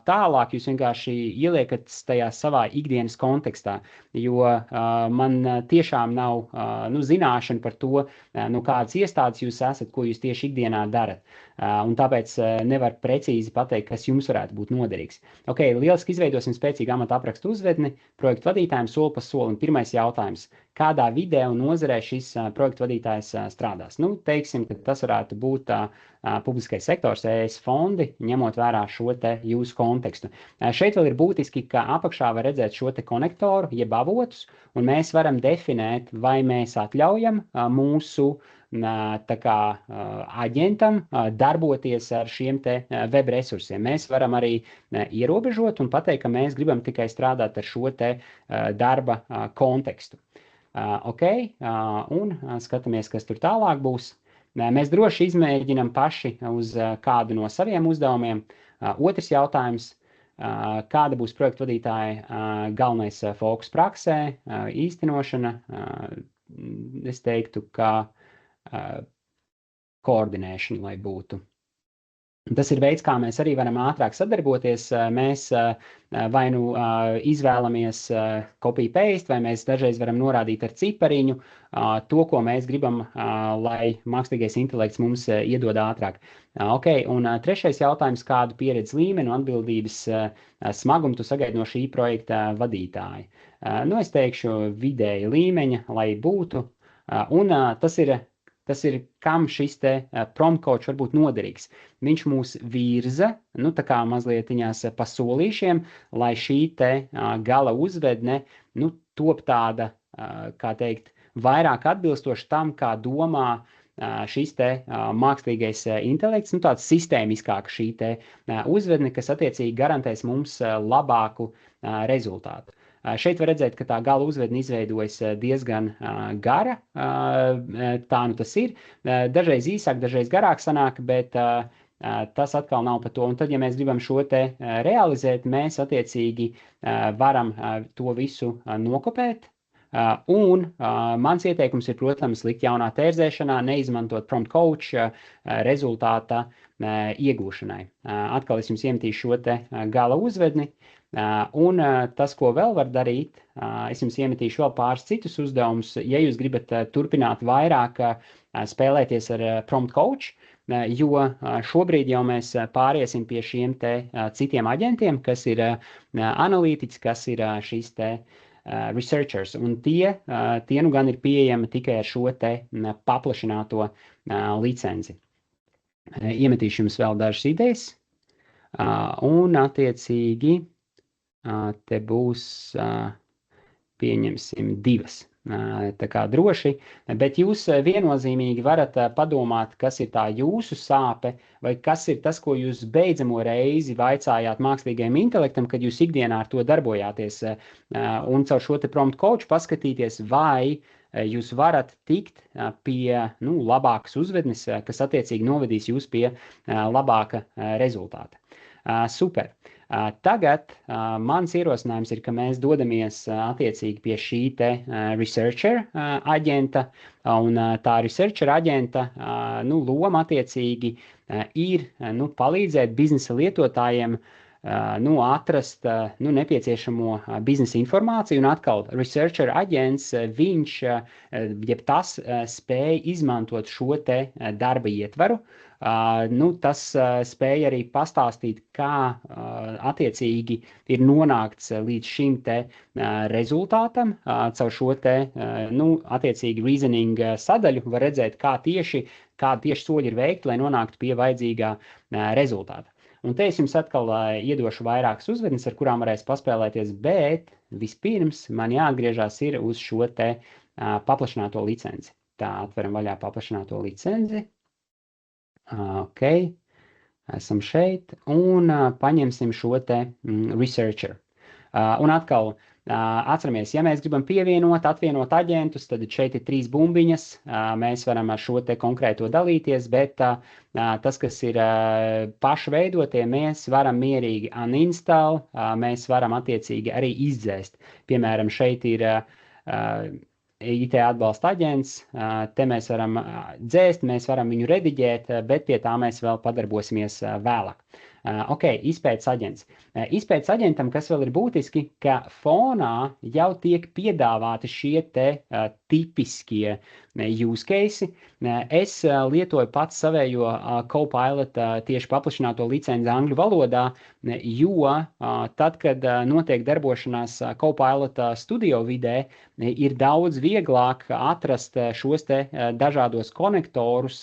tālāk jūs vienkārši ieliekat tajā savā ikdienas kontekstā, jo man tiešām nav zināšana par to, kādas iestādes jūs esat, ko jūs tieši ikdienā darat. Un tāpēc nevar precīzi pateikt, kas jums varētu būt noderīgs. Lieliski izveidosim spēcīgu amata aprakstu uzvedni projektu vadītājiem soli pa solim. Pirmais jautājums. Kādā vidē un nozarē šis projektu vadītājs strādās? Teiksim, ka tas varētu būt publiskais sektors, ES fondi, ņemot vērā šo te jūsu kontekstu. Šeit vēl ir būtiski, ka apakšā var redzēt šo te konektoru, jeb avotus, un mēs varam definēt, vai mēs atļaujam mūsu aģentam darboties ar šiem te web resursiem. Mēs varam arī ierobežot un pateikt, ka mēs gribam tikai strādāt ar šo te darba kontekstu. Un skatāmies, kas tur tālāk būs. Mēs droši izmēģinam paši uz kādu no saviem uzdevumiem. Otrs jautājums. Kāda būs projektu vadītāja galvenais fokus praksē, īstenošana? Es teiktu, ka koordinēšana, lai būtu. Tas ir veids, kā mēs arī varam ātrāk sadarboties. Mēs vai nu izvēlamies copy-paste, vai mēs dažreiz varam norādīt ar cipariņu to, ko mēs gribam, lai mākslīgais intelekts mums iedod ātrāk. Un trešais jautājums, kādu pieredzi līmeni un atbildības smagumu tu sagaidi no šī projekta vadītāja? Es teikšu vidēja līmeņa, lai būtu, un tas ir, kam šis te prompt coach var būt noderīgs. Viņš mūs virza, tā kā mazlietiņās pa solīšiem, lai šī te gala uzvedne, top tāda, kā teikt, vairāk atbilstoši tam, kā domā šis te mākslīgais intelekts, tāds sistēmiskāk šī te uzvedne, kas attiecīgi garantēs mums labāku rezultātu. Šeit var redzēt, ka tā gala uzvedne izveidojas diezgan gara, tā tas ir. Dažreiz īsāk, dažreiz garāk sanāk, bet tas atkal nav par to. Un tad, ja mēs gribam šo te realizēt, mēs attiecīgi varam to visu nokopēt. Un mans ieteikums ir, protams, likt jaunā tērzēšanā, neizmantot prompt coach rezultāta iegūšanai. Atkal es jums iemetīšu šo te gala uzvedni. Un tas, ko vēl var darīt, es jums iemetīšu vēl pāris citus uzdevumus. Ja jūs gribat turpināt vairāk spēlēties ar prompt coach, jo šobrīd jau mēs pāriesim pie šiem te citiem aģentiem, kas ir analītiķis, kas ir šīs te researchers, un tie nu gan ir pieejami tikai ar šo te paplašināto licenci. Iemetīšu jums vēl dažas idejas, un attiecīgi te būs, pieņemsim, 2. Tā kā droši, bet jūs viennozīmīgi varat padomāt, kas ir tā jūsu sāpe, vai kas ir tas, ko jūs beidzamo reizi vaicājāt mākslīgajam intelektam, kad jūs ikdienā ar to darbojāties, un caur šo te prompt coach paskatīties, vai jūs varat tikt pie labākas uzvednes, kas attiecīgi novedīs jūs pie labāka rezultāta. Super! Tagad mans ierosinājums ir, ka mēs dodamies attiecīgi pie šī te researcher aģenta, un tā researcher aģenta loma attiecīgi ir palīdzēt biznesa lietotājiem atrast nepieciešamo biznesa informāciju, un atkal researcher aģents, viņš, jeb tas spēj izmantot šo te darba ietvaru, tas spēja arī pastāstīt, kā attiecīgi ir nonākts līdz šim te rezultātam, caur šo te, attiecīgi reasoning sadaļu var redzēt, kādi tieši soļi ir veikti, lai nonāktu pie vajadzīgā rezultāta. Un te es jums atkal iedošu vairākas uzvednes, ar kurām varēs paspēlēties, bet vispirms man jāatgriežās ir uz šo te paplašināto licenci. Tā, atveram vaļā paplašināto licenci. Ok, esam šeit, un paņemsim šo te researcher. Un atkal atceramies, ja mēs gribam atvienot aģentus, tad šeit ir 3 bumbiņas, mēs varam ar šo te konkrēto dalīties, bet tas, kas ir paši veidotie, mēs varam mierīgi uninstall, mēs varam attiecīgi arī izdzēst. Piemēram, šeit ir IT atbalsta aģents, te mēs varam dzēst, mēs varam viņu rediģēt, bet pie tā mēs vēl padarbosimies vēlāk. Ok, izpētes aģents. Izpētes aģentam, kas vēl ir būtiski, ka fonā jau tiek piedāvāti šie te tipiskie use case. Es lietoju pats savējo Copilot tieši paplašināto licenci angļu valodā, jo tad, kad notiek darbošanās Copilot studio vidē, ir daudz vieglāk atrast šos te dažādos konektorus,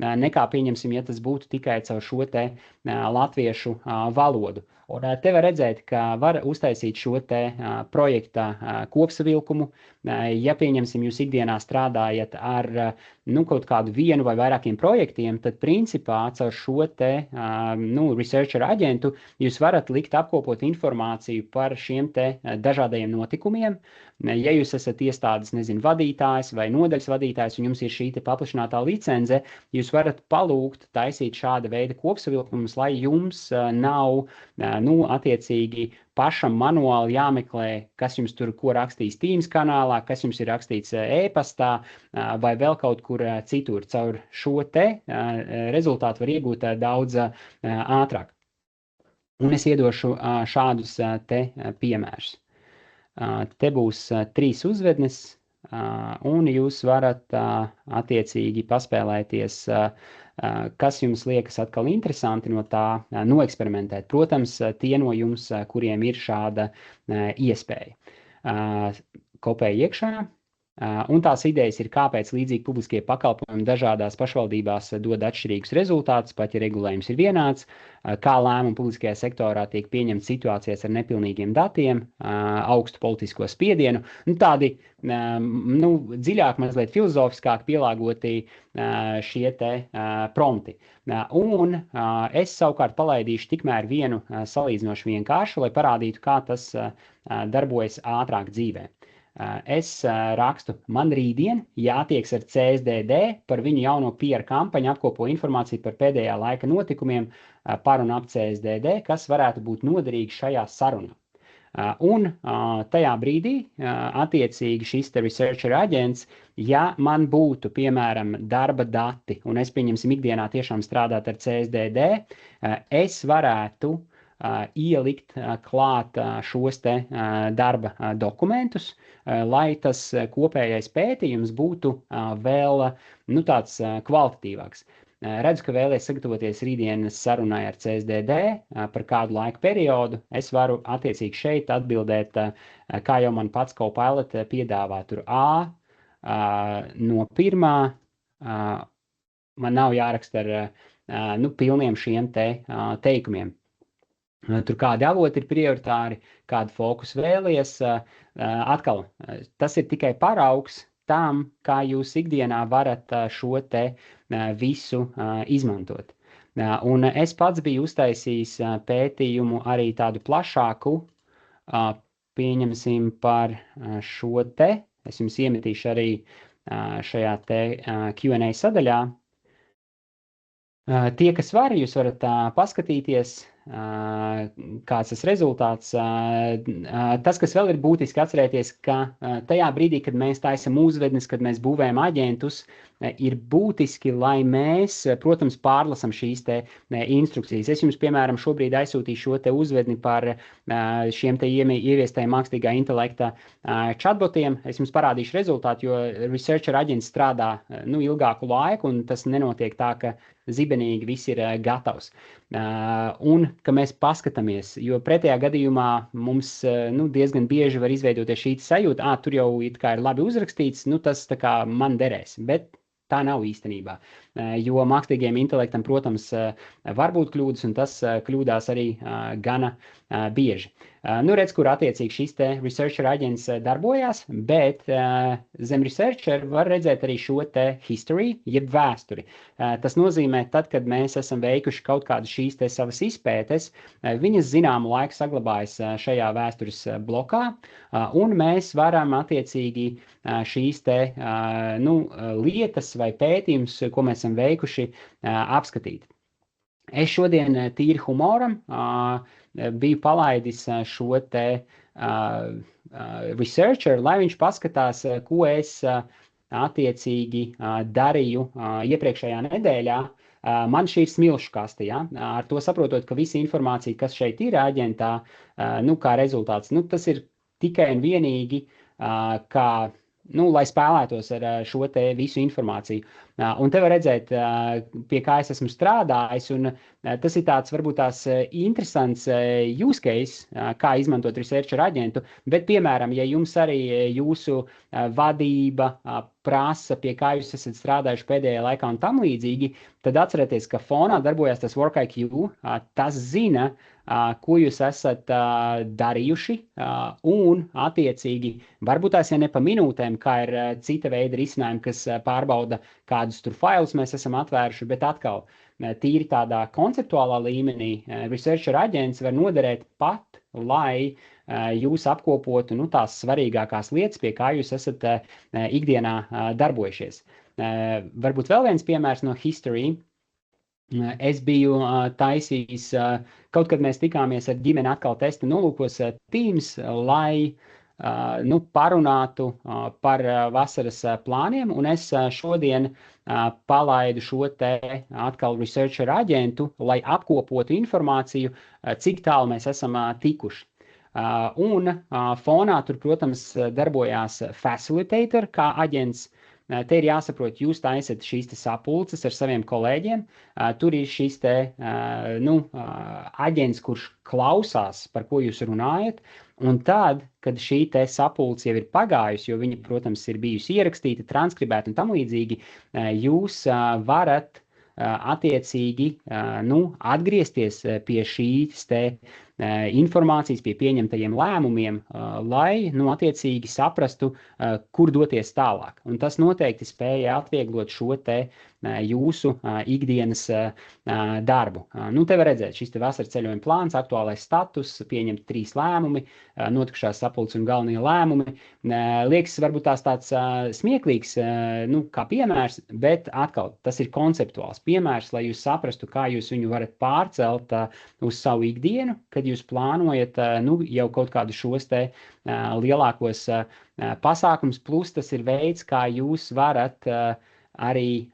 nekā pieņemsim, ja tas būtu tikai caur šo te Latvijas latviešu valodu. Un te var redzēt, ka var uztaisīt šo te projekta kopsavilkumu. Ja, pieņemsim, jūs ikdienā strādājat ar kaut kādu vienu vai vairākiem projektiem, tad principā caur šo te researcher aģentu jūs varat likt apkopot informāciju par šiem te dažādajiem notikumiem. Ja jūs esat iestādes, vadītājs vai nodaļas vadītājs, un jums ir šī te paplašinātā licence, jūs varat palūgt taisīt šāda veida kopsavilkumus, lai jums nav, attiecīgi pašam manuāli jāmeklē, kas jums tur ko rakstīs Teams kanālā, kas jums ir rakstīts e-pastā vai vēl kaut kur citur. Caur šo te rezultātu var iegūt daudz ātrāk. Un es iedošu šādus te piemērus. Te būs 3 uzvednes, un jūs varat attiecīgi paspēlēties, kas jums liekas atkal interesanti no tā noeksperimentēt. Protams, tie no jums, kuriem ir šāda iespēja. Kopēji iekšā. Un tās idejas ir, kāpēc līdzīgi publiskie pakalpojumi dažādās pašvaldībās dod atšķirīgus rezultātus, pat ja regulējums ir vienāds, kā lēmumi publiskajā sektorā tiek pieņemti situācijās ar nepilnīgiem datiem, augstu politisko spiedienu, tādi dziļāk, mazliet filozofiskāk pielāgoti šie te prompti. Un es savukārt palaidīšu tikmēr vienu salīdzinoši vienkāršu, lai parādītu, kā tas darbojas ātrāk dzīvē. Es rakstu, man rītdien jātieks ar CSDD par viņu jauno PR kampaņu, apkopo informāciju par pēdējā laika notikumiem par un ap CSDD, kas varētu būt noderīgi šajā sarunā. Un tajā brīdī, attiecīgi šis te researcher aģents, ja man būtu, piemēram, darba dati, un es pieņemsim ikdienā tiešām strādāt ar CSDD, es varētu ielikt klāt šos te darba dokumentus, lai tas kopējais pētījums būtu vēl tāds kvalitatīvāks. Redzu, ka vēlies sagatavoties rītdienas sarunai ar CSDD par kādu laika periodu. Es varu attiecīgi šeit atbildēt, kā jau man pats Copilot piedāvā tur no pirmā. Man nav jāraksta ar pilniem šiem te teikumiem. Tur kādi avoti ir prioritāri, kādu fokusu vēlies. Atkal, tas ir tikai paraugs tam, kā jūs ikdienā varat šo te visu izmantot. Un es pats biju uztaisījis pētījumu arī tādu plašāku, pieņemsim par šo te. Es jums iemetīšu arī šajā te Q&A sadaļā. Tie, kas var, jūs varat paskatīties, kāds tas rezultāts. Tas, kas vēl ir būtiski atcerēties, ka tajā brīdī, kad mēs taisam uzvednes, kad mēs būvējam aģentus, ir būtiski, lai mēs, protams, pārlasam šīs te instrukcijas. Es jums, piemēram, šobrīd aizsūtīšu šo te uzvedni par šiem te ieviestajiem mākslīgā intelekta chatbotiem. Es jums parādīšu rezultātu, jo researcher aģents strādā ilgāku laiku, un tas nenotiek tā, ka zibenīgi viss ir gatavs. Un ka mēs paskatāmies, jo pretējā gadījumā mums diezgan bieži var izveidoties šī sajūta, tur jau it kā ir labi uzrakstīts, tas tā kā man derēs, bet tā nav īstenībā, jo mākslīgajam intelektam, protams, var būt kļūdas, un tas kļūdās arī gana bieži. Redz, kur attiecīgi šis te researcher aģents darbojās, bet zem researcher var redzēt arī šo te history, jeb vēsturi. Tas nozīmē, tad, kad mēs esam veikuši kaut kādu šīs te savas izpētes, viņas zināmu laiku saglabājas šajā vēstures blokā, un mēs varam attiecīgi šīs te lietas vai pētījumus, ko mēs esam veikuši, apskatīt. Es šodien tīri humoram biju palaidis šo te researcher, lai viņš paskatās, ko es attiecīgi darīju iepriekšējā nedēļā. Man šī ir smilšu kaste, ja? Ar to saprotot, ka visa informācija, kas šeit ir aģentā, kā rezultāts, tas ir tikai un vienīgi kā lai spēlētos ar šo te visu informāciju. Un te var redzēt, pie kā es esmu strādājis, un tas ir tāds varbūt tās interesants use case, kā izmantot researcher aģentu, bet, piemēram, ja jums arī jūsu vadība prasa, pie kā jūs esat strādājuši pēdējā laikā un tam līdzīgi, tad atcerieties, ka fonā darbojas tas WorkIQ, tas zina, ko jūs esat darījuši, un attiecīgi, varbūt tās, ja ne pa minūtēm, kā ir cita veida risinājumi, kas pārbauda, kādus tur failus mēs esam atvēruši, bet atkal, tīri tādā konceptuālā līmenī, researcher aģents var noderēt pat, lai jūs apkopotu tās svarīgākās lietas, pie kā jūs esat ikdienā darbojušies. Varbūt vēl viens piemērs no history. Es biju taisījis, kaut kad mēs tikāmies ar ģimeni atkal testa nolūkos Teams, lai parunātu par vasaras plāniem, un es šodien palaidu šo te atkal researcher aģentu, lai apkopotu informāciju, cik tālu mēs esam tikuši. Un fonā tur, protams, darbojās facilitator kā aģents. Te ir jāsaprot, jūs taisat šīs te sapulces ar saviem kolēģiem, tur ir šis te, aģents, kurš klausās, par ko jūs runājat, un tad, kad šī te sapulce jau ir pagājusi, jo viņa, protams, ir bijusi ierakstīta, transkribēta un tam līdzīgi, jūs varat attiecīgi, atgriezties pie šīs te informācijas, pie pieņemtajiem lēmumiem, lai, attiecīgi saprastu, kur doties tālāk. Un tas noteikti spēja atvieglot šo te jūsu ikdienas darbu. Te var redzēt, šis te vasaras ceļojuma plāns, aktuālais status, pieņemt 3 lēmumi, notikušās sapulces un galvenie lēmumi. Liekas, varbūt tāds smieklīgs, kā piemērs, bet atkal, tas ir konceptuāls piemērs, lai jūs saprastu, kā jūs viņu varat pārcelt uz savu ikdienu, kad jūs plānojat jau kaut kādu šos te lielākos pasākums, plus tas ir veids, kā jūs varat arī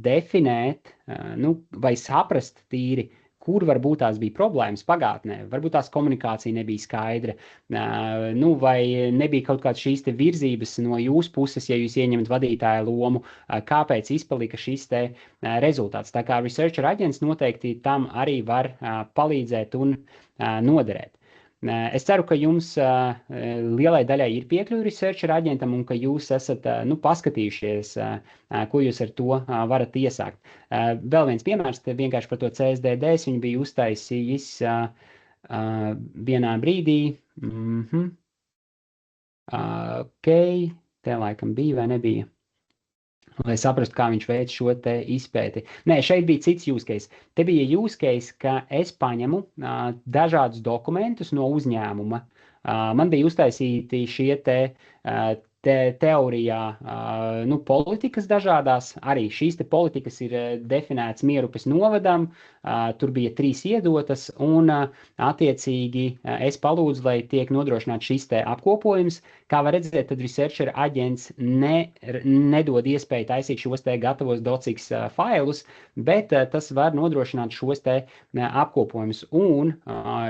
definēt vai saprast tīri, kur varbūt tās bija problēmas pagātnē, varbūt tās komunikācija nebija skaidra, vai nebija kaut kāds šīs te virzības no jūsu puses, ja jūs ieņemat vadītāja lomu, kāpēc izpalika šis te rezultāts. Tā kā researcher aģents noteikti tam arī var palīdzēt un noderēt. Es ceru, ka jums lielai daļai ir piekļuvi researcher aģentam un ka jūs esat paskatījušies, ko jūs ar to varat iesākt. Vēl viens piemērs, vienkārši par to CSDD, viņu bija uztaisījis vienā brīdī. Ok, te laikam bija vai nebija? Lai saprastu, kā viņš veic šo te izpēti. Nē, šeit bija cits use case. Te bija use case, ka es paņemu dažādus dokumentus no uzņēmuma. Man bija uztaisīti šie te teorijā politikas dažādās. Arī šīs te politikas ir definētas Mierupes novadam. Tur bija 3 iedotas un attiecīgi es palūdzu, lai tiek nodrošināts šis te apkopojums. Kā var redzēt, tad researcher aģents nedod iespēju taisīt šos te gatavos docx failus, bet tas var nodrošināt šos te apkopojumus. Un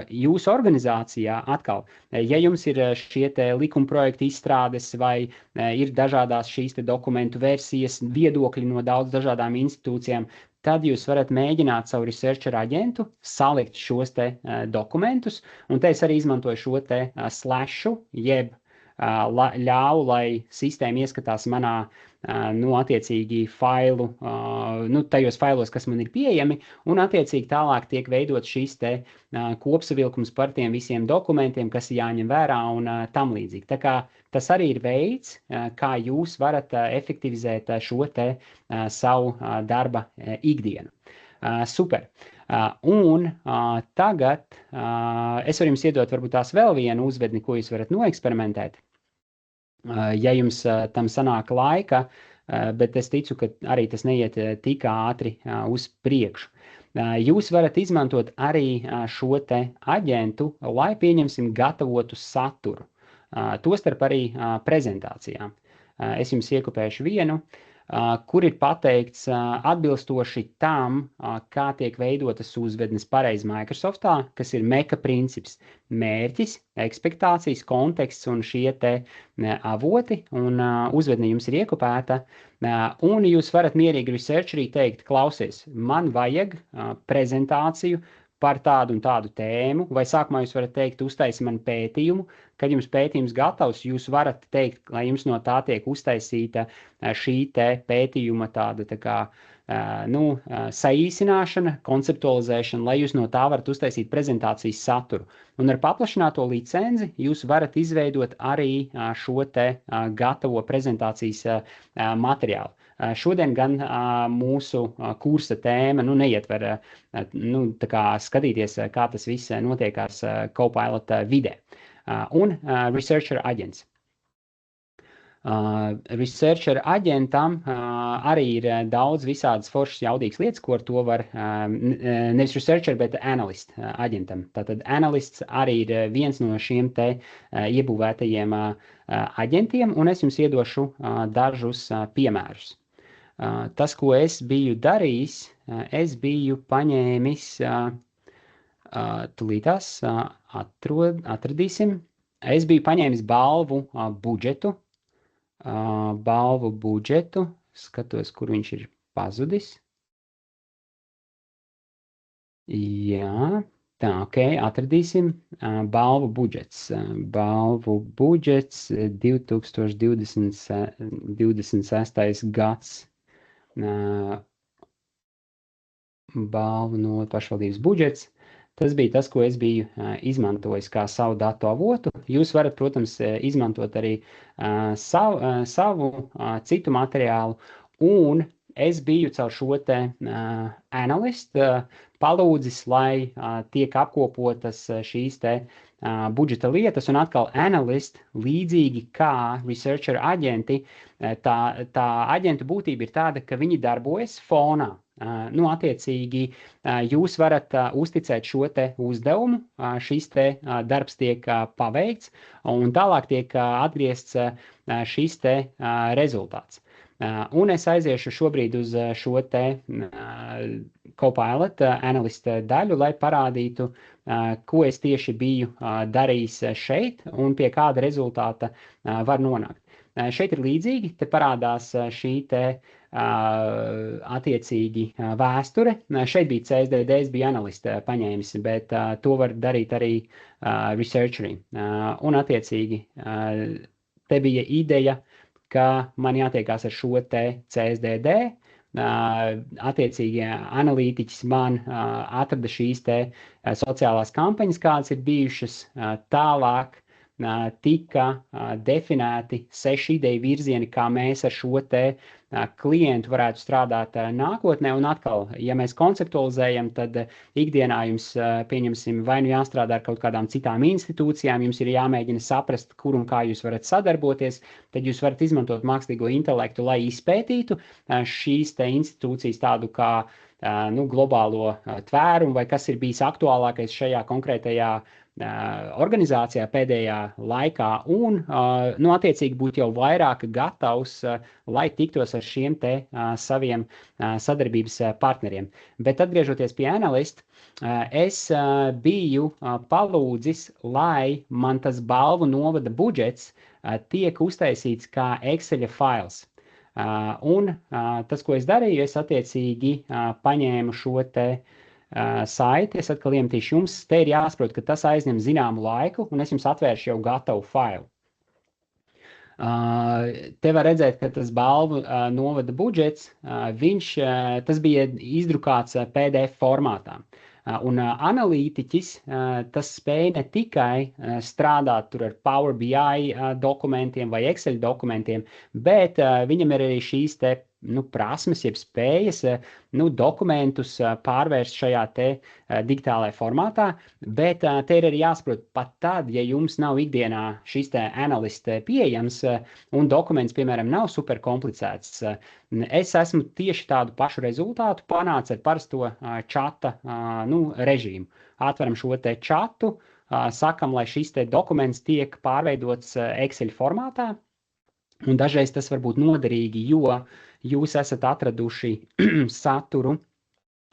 jūsu organizācijā atkal, ja jums ir šie te likuma projekta izstrādes vai ir dažādās šīs te dokumentu versijas, viedokļi no daudz dažādām institūcijām, tad jūs varat mēģināt savu researcher aģentu salikt šos te dokumentus, un te es arī izmantoju šo te slashu, jeb ļauju, lai sistēma ieskatās manā, attiecīgi failu, tajos failos, kas man ir pieejami, un attiecīgi tālāk tiek veidot šīs te kopsavilkums par tiem visiem dokumentiem, kas ir jāņem vērā un tam līdzīgi. Tā kā tas arī ir veids, kā jūs varat efektivizēt šo te savu darba ikdienu. Super. Un tagad es varu jums iedot varbūt tās vēl vienu uzvedni, ko jūs varat noeksperimentēt. Ja jums tam sanāk laika, bet es ticu, ka arī tas neiet tik ātri uz priekšu. Jūs varat izmantot arī šo te aģentu, lai pieņemsim gatavotu saturu. Tostarp arī prezentācijām. Es jums iekopēšu vienu. kur ir pateikts atbilstoši tam, kā tiek veidotas uzvednes pareizi Microsoftā, kas ir MECA princips - mērķis, ekspektācijas, konteksts un šie te avoti, un uzvedne jums ir iekopēta, un jūs varat mierīgi researcherī teikt, klausies, man vajag prezentāciju par tādu un tādu tēmu, vai sākumā jūs varat teikt, uztaisi man pētījumu, kad jums pētījums gatavs, jūs varat teikt, lai jums no tā tiek uztaisīta šī te pētījuma tāda tā kā, saīsināšana, konceptualizēšana, lai jūs no tā varat uztaisīt prezentācijas saturu. Un ar paplašināto licenzi jūs varat izveidot arī šo te gatavo prezentācijas materiālu. Šodien gan mūsu kursa tēma neietver tā kā skatīties, kā tas viss notiekās Copilot vidē. Un Researcher aģents. Researcher aģentam arī ir daudz visādas foršas jaudīgas lietas, ko ar to var, nevis researcher, bet analyst aģentam. Tātad analysts arī ir viens no šiem te iebūvētajiem aģentiem, un es jums iedošu dažus piemērus. Tas, ko es biju darījis, es biju paņēmis, tulītās atradīsim, es biju paņēmis balvu budžetu, skatos, kur viņš ir pazudis. Jā, tā, ok, atradīsim, balvu budžets 2026. gads. Balvu no pašvaldības budžets. Tas bija tas, ko es biju izmantojis kā savu datu avotu. Jūs varat, protams, izmantot arī savu citu materiālu, un es biju caur šo te analistu palūdzis, lai tiek apkopotas šīs te budžeta lietas, un atkal analyst, līdzīgi kā researcher aģenti, tā aģentu būtība ir tāda, ka viņi darbojas fonā. Attiecīgi, jūs varat uzticēt šo te uzdevumu, šis te darbs tiek paveikts, un tālāk tiek atgriezts šis te rezultāts. Un es aiziešu šobrīd uz šo te Copilot analista daļu, lai parādītu, ko es tieši biju darījis šeit un pie kāda rezultāta var nonākt. Šeit ir līdzīgi, te parādās šī te attiecīgi vēsture. Šeit bija CSDD, es biju analista paņēmis, bet to var darīt arī researcherī. Un attiecīgi te bija ideja, ka man jātiekās ar šo te CSDD, attiecīgi analītiķis man atrada šīs te sociālās kampaņas, kādas ir bijušas, tālāk tika definēti 6 ideju virzieni, kā mēs ar šo te klientu varētu strādāt nākotnē, un atkal, ja mēs konceptualizējam, tad ikdienā jums, pieņemsim, vai nu jāstrādā ar kaut kādām citām institūcijām, jums ir jāmēģina saprast, kur un kā jūs varat sadarboties, tad jūs varat izmantot mākslīgo intelektu, lai izpētītu šīs te institūcijas tādu kā globālo tvērumu, vai kas ir bijis aktuālākais šajā konkrētajā organizācijā pēdējā laikā, un attiecīgi būt jau vairāk gatavs, lai tiktos ar šiem te saviem sadarbības partneriem. Bet atgriežoties pie analista, es biju palūdzis, lai man tas balvu novada budžets tiek uztaisīts kā Excel fails. Un tas, ko es darīju, es attiecīgi paņēmu šo te saiti, es atkal iemetīšu jums, te ir jāsaprot, ka tas aizņem zināmu laiku, un es jums atvēršu jau gatavu failu. Te var redzēt, ka tas balvu novada budžets, tas bija izdrukāts PDF formātā. Un analītiķis, tas spēja ne tikai strādāt tur ar Power BI dokumentiem vai Excel dokumentiem, bet viņam ir arī šīs te prasmes, jeb spējas, dokumentus pārvērst šajā te digitālajā formātā, bet te ir arī jāsaprot pat tad, ja jums nav ikdienā šis te analista pieejams un dokuments, piemēram, nav super komplicēts. Es esmu tieši tādu pašu rezultātu panācis ar parasto čata režīmu. Atveram šo te čatu, sakam, lai šis te dokuments tiek pārveidots Excel formātā. Un dažreiz tas var būt noderīgi, jo jūs esat atraduši saturu,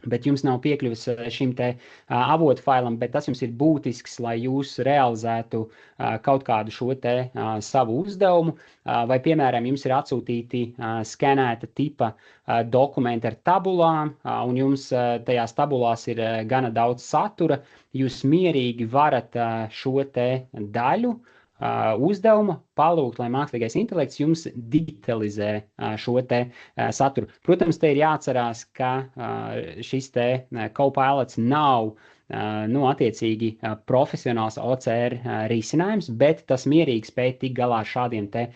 bet jums nav piekļuvis šim te avotu failam, bet tas jums ir būtisks, lai jūs realizētu kaut kādu šo te savu uzdevumu, vai, piemēram, jums ir atsūtīti skenēta tipa dokumenti ar tabulām, un jums tajās tabulās ir gana daudz satura, jūs mierīgi varat šo te daļu uzdevumu palūgt, lai mākslīgais intelekts jums digitalizē šo te saturu. Protams, te ir jāatcerās, ka šis te Copilots nav attiecīgi profesionāls OCR risinājums, bet tas mierīgi spēj tikt galā ar šādiem te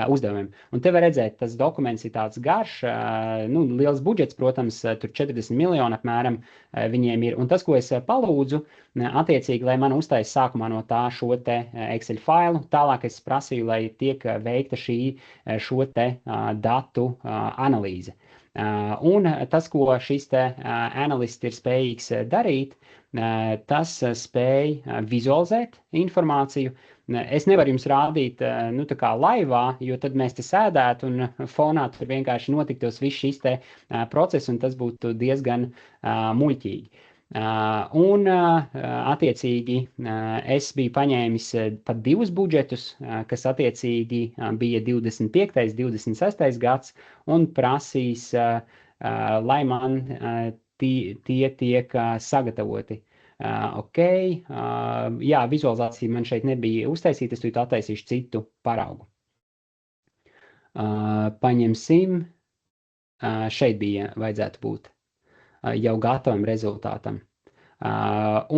uzdevumiem. Un te var redzēt, tas dokuments ir tāds garš, liels budžets, protams, tur 40 miljoni apmēram viņiem ir. Un tas, ko es palūdzu, attiecīgi, lai man uztais sākumā no tā šo te Excel failu, tālāk es prasīju, lai tiek veikta šo te datu analīze. Un tas, ko šis te analists ir spējīgs darīt, tas spēj vizualizēt informāciju. Es nevaru jums rādīt, tā kā laivā, jo tad mēs te sēdētu un fonā tur vienkārši notiktos viss šis te process, un tas būtu diezgan muļķīgi. Attiecīgi es biju paņēmis pat 2 budžetus, kas attiecīgi bija 25. 26. gads, un prasīs, lai man tie tiek sagatavoti. Jā, vizualizācija man šeit nebija uztaisīta, es tur attaisīšu citu paraugu. Paņemsim, šeit bija vajadzētu būt jau gatavam rezultātam.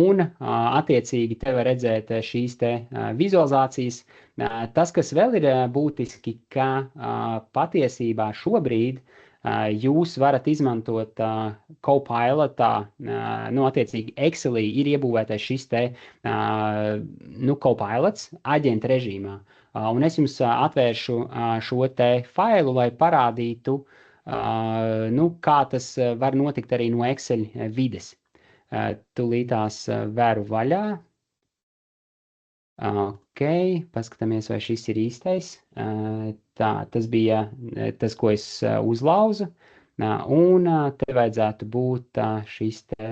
Un attiecīgi te var redzēt šīs te vizualizācijas. Tas, kas vēl ir būtiski, ka patiesībā šobrīd jūs varat izmantot Copilotā, attiecīgi Excelī ir iebūvētais šis te Copilots aģenta režīmā. Un es jums atvēršu šo te failu, lai parādītu, kā tas var notikt arī no Excel vides. Tūlītās vēru vaļā. Ok, paskatāmies, vai šis ir īstais. Tā, tas bija tas, ko es uzlauzu. Un te vajadzētu būt šis te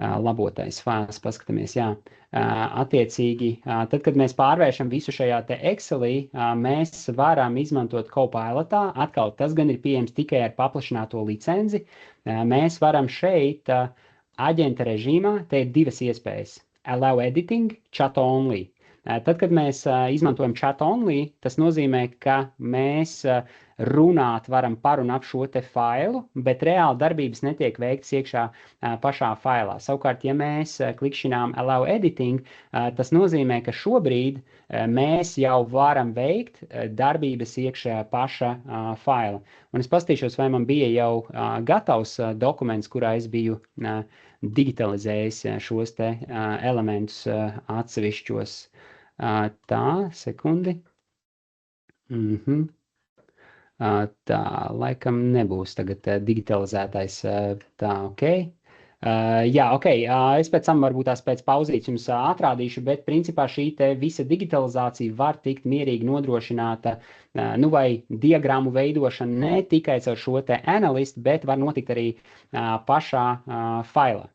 labotais fails, paskatāmies, jā. Attiecīgi, tad, kad mēs pārvēršam visu šajā te Excelī, mēs varam izmantot Copilotā. Atkal, tas gan ir pieejams tikai ar paplašināto licenci. Mēs varam šeit aģenta režīmā, te ir 2 iespējas. Allow editing, chat only. Tad, kad mēs izmantojam chat only, tas nozīmē, ka mēs runāt varam par un ap šo te failu, bet reāli darbības netiek veikts iekšā pašā failā. Savukārt, ja mēs klikšķinām Allow Editing, tas nozīmē, ka šobrīd mēs jau varam veikt darbības iekšā paša faila. Un es paskatīšos, vai man bija jau gatavs dokuments, kurā es biju digitalizējis šos te elementus atsevišķos. Tā, sekundi. Tā, laikam nebūs tagad digitalizētais, tā, ok. Jā, ok, es pēc tam varbūt tās pēc pauzītes jums atrādīšu, bet principā šī te visa digitalizācija var tikt mierīgi nodrošināta, vai diagrammu veidošana ne tikai caur šo te analistu, bet var notikt arī pašā failā.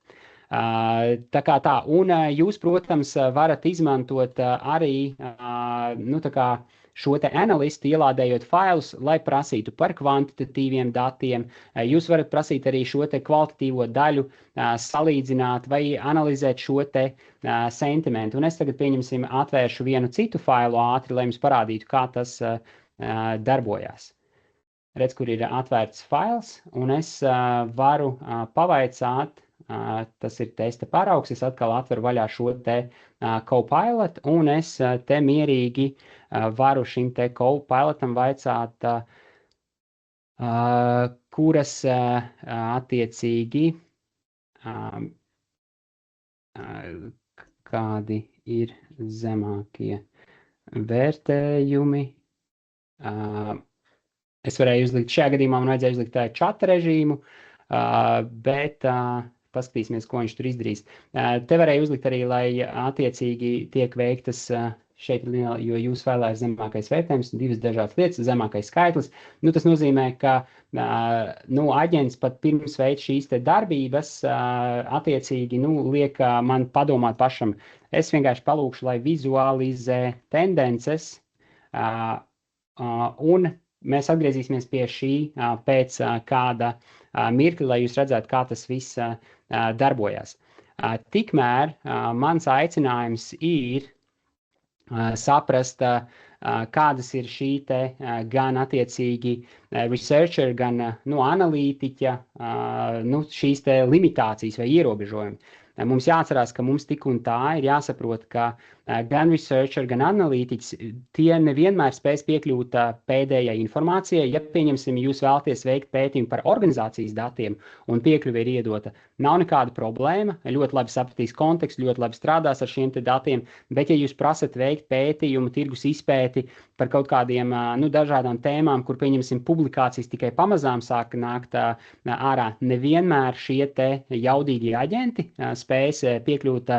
Tā kā tā, un jūs, protams, varat izmantot arī, tā kā šo te analistu ielādējot failus, lai prasītu par kvantitatīviem datiem. Jūs varat prasīt arī šo te kvalitatīvo daļu salīdzināt vai analizēt šo te sentimentu. Un es tagad, pieņemsim, atvēršu vienu citu failu ātri, lai jums parādītu, kā tas darbojās. Redz, kur ir atvērts fails, un es varu pavaicāt, tas ir testa paraugs, es atkal atveru vaļā šo te Copilot, un es te mierīgi varu šim te Copilotam vaicāt, kuras attiecīgi, kādi ir zemākie vērtējumi. Es varēju uzlikt, šajā gadījumā man vajadzēja uzlikt čata režīmu, bet paskatīsimies, ko viņš tur izdarīs. Te varēja uzlikt arī, lai attiecīgi tiek veiktas šeit, jo jūs vēlējāt zemākais vērtējums, divas dažādas lietas, zemākais skaitlis. Nu, tas nozīmē, ka aģents pat pirms veids šīs te darbības attiecīgi liek man padomāt pašam. Es vienkārši palūkšu, lai vizualizē tendences, un mēs atgriezīsimies pie šī pēc kāda mirkļa, lai jūs redzētu, kā tas viss darbojas. Tikmēr mans aicinājums ir saprast, kādas ir šī te gan attiecīgi researcher, gan analītiķa, šīs te limitācijas vai ierobežojumi. Mums jāatcerās, ka mums tik un tā ir jāsaprot, ka gan researcher, gan analītiķis, tie nevienmēr spēs piekļūt pēdējai informācijai. Ja, pieņemsim, jūs vēlaties veikt pētījumu par organizācijas datiem un piekļuve ir iedota, nav nekāda problēma, ļoti labi sapratīs kontekstu, ļoti labi strādās ar šiem te datiem, bet ja jūs prasat veikt pētījumu, tirgus izpēti par kaut kādiem dažādām tēmām, kur, pieņemsim, publikācijas tikai pamazām sāk nākt ārā, nevienmēr šie te jaudīgie aģenti spēs piekļūt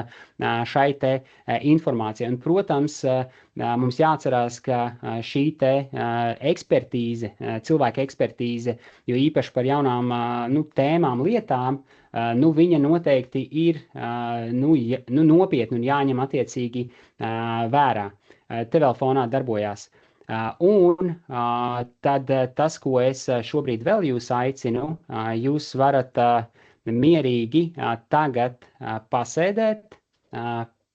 šai te informācijai. Un, protams, mums jāatcerās, ka šī te ekspertīze, cilvēka ekspertīze, jo īpaši par jaunām tēmām, lietām, viņa noteikti ir nopietni un jāņem attiecīgi vērā. Te vēl fonā darbojās. Un tad tas, ko es šobrīd vēl jūs aicinu, jūs varat mierīgi tagad pasēdēt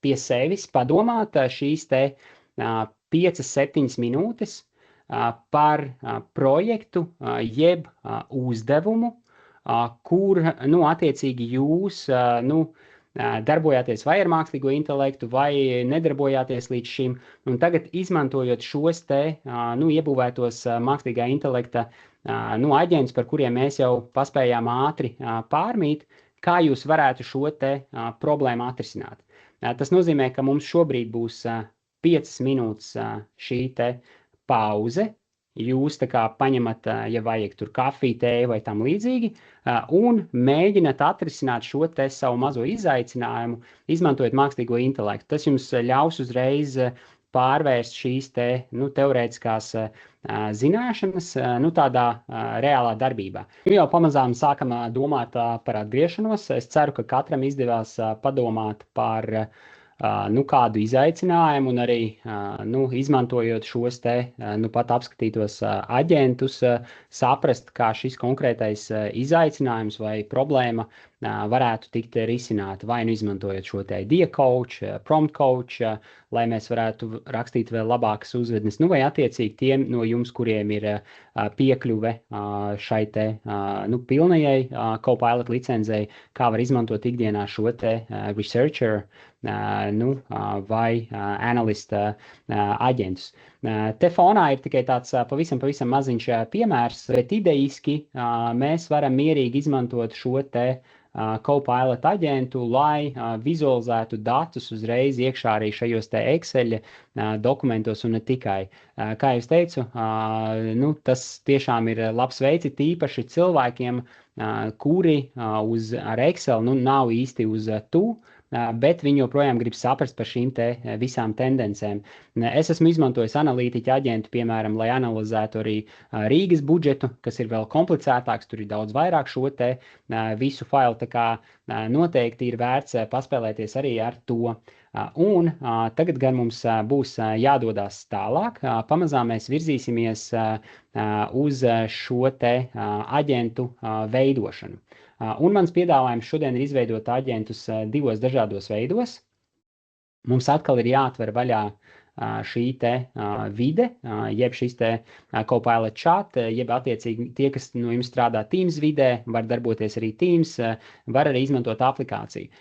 pie sevis, padomāt šīs te 5-7 minūtes par projektu jeb uzdevumu, kur, attiecīgi jūs, darbojāties vai ar mākslīgo intelektu, vai nedarbojāties līdz šim, un tagad izmantojot šos te, iebūvētos mākslīgā intelekta, aģentus, par kuriem mēs jau paspējām ātri pārmīt, kā jūs varētu šo te problēmu atrisināt. Tas nozīmē, ka mums šobrīd būs 5 minūtes šī te pauze. Jūs tā kā paņemat, ja vajag tur kafiju, tēju vai tam līdzīgi, un mēģināt atrisināt šo te savu mazo izaicinājumu, izmantojot mākslīgo intelektu. Tas jums ļaus uzreiz pārvērst šīs te, teorētiskās zināšanas, tādā reālā darbībā. Jau pamazām sākam domāt par atgriešanos. Es ceru, ka katram izdevās padomāt par kādu izaicinājumu un arī, izmantojot šos te, pat apskatītos aģentus, saprast, kā šis konkrētais izaicinājums vai problēma varētu tikt risināta, vai izmantojot šo te idea coach, prompt coach, lai mēs varētu rakstīt vēl labākas uzvednes, vai attiecīgi tiem no jums, kuriem ir piekļuve šai te, pilnajai Copilot licencei, kā var izmantot ikdienā šo te researcher, vai analista aģentus. Te fonā ir tikai tāds pavisam maziņš piemērs, bet ideiski mēs varam mierīgi izmantot šo te Copilot aģentu, lai vizualizētu datus uzreiz iekšā arī šajos te Excel dokumentos un ne tikai. Kā jau es teicu, tas tiešām ir labs veids, tīpaši cilvēkiem, kuri ar Excel nav īsti uz tu, bet viņi joprojām grib saprast par šīm te visām tendencēm. Es esmu izmantojis analītiķa aģentu, piemēram, lai analizētu arī Rīgas budžetu, kas ir vēl komplicētāks, tur ir daudz vairāk šo te visu failu, tā kā noteikti ir vērts paspēlēties arī ar to. Un tagad gan mums būs jādodās tālāk, pamazām mēs virzīsimies uz šo te aģentu veidošanu. Un mans piedāvājums šodien ir izveidot aģentus 2 dažādos veidos. Mums atkal ir jāatver vaļā šī te vide, jeb šis te Copilot chat, jeb attiecīgi tie, kas no jums strādā Teams vidē, var darboties arī Teams, var arī izmantot aplikāciju.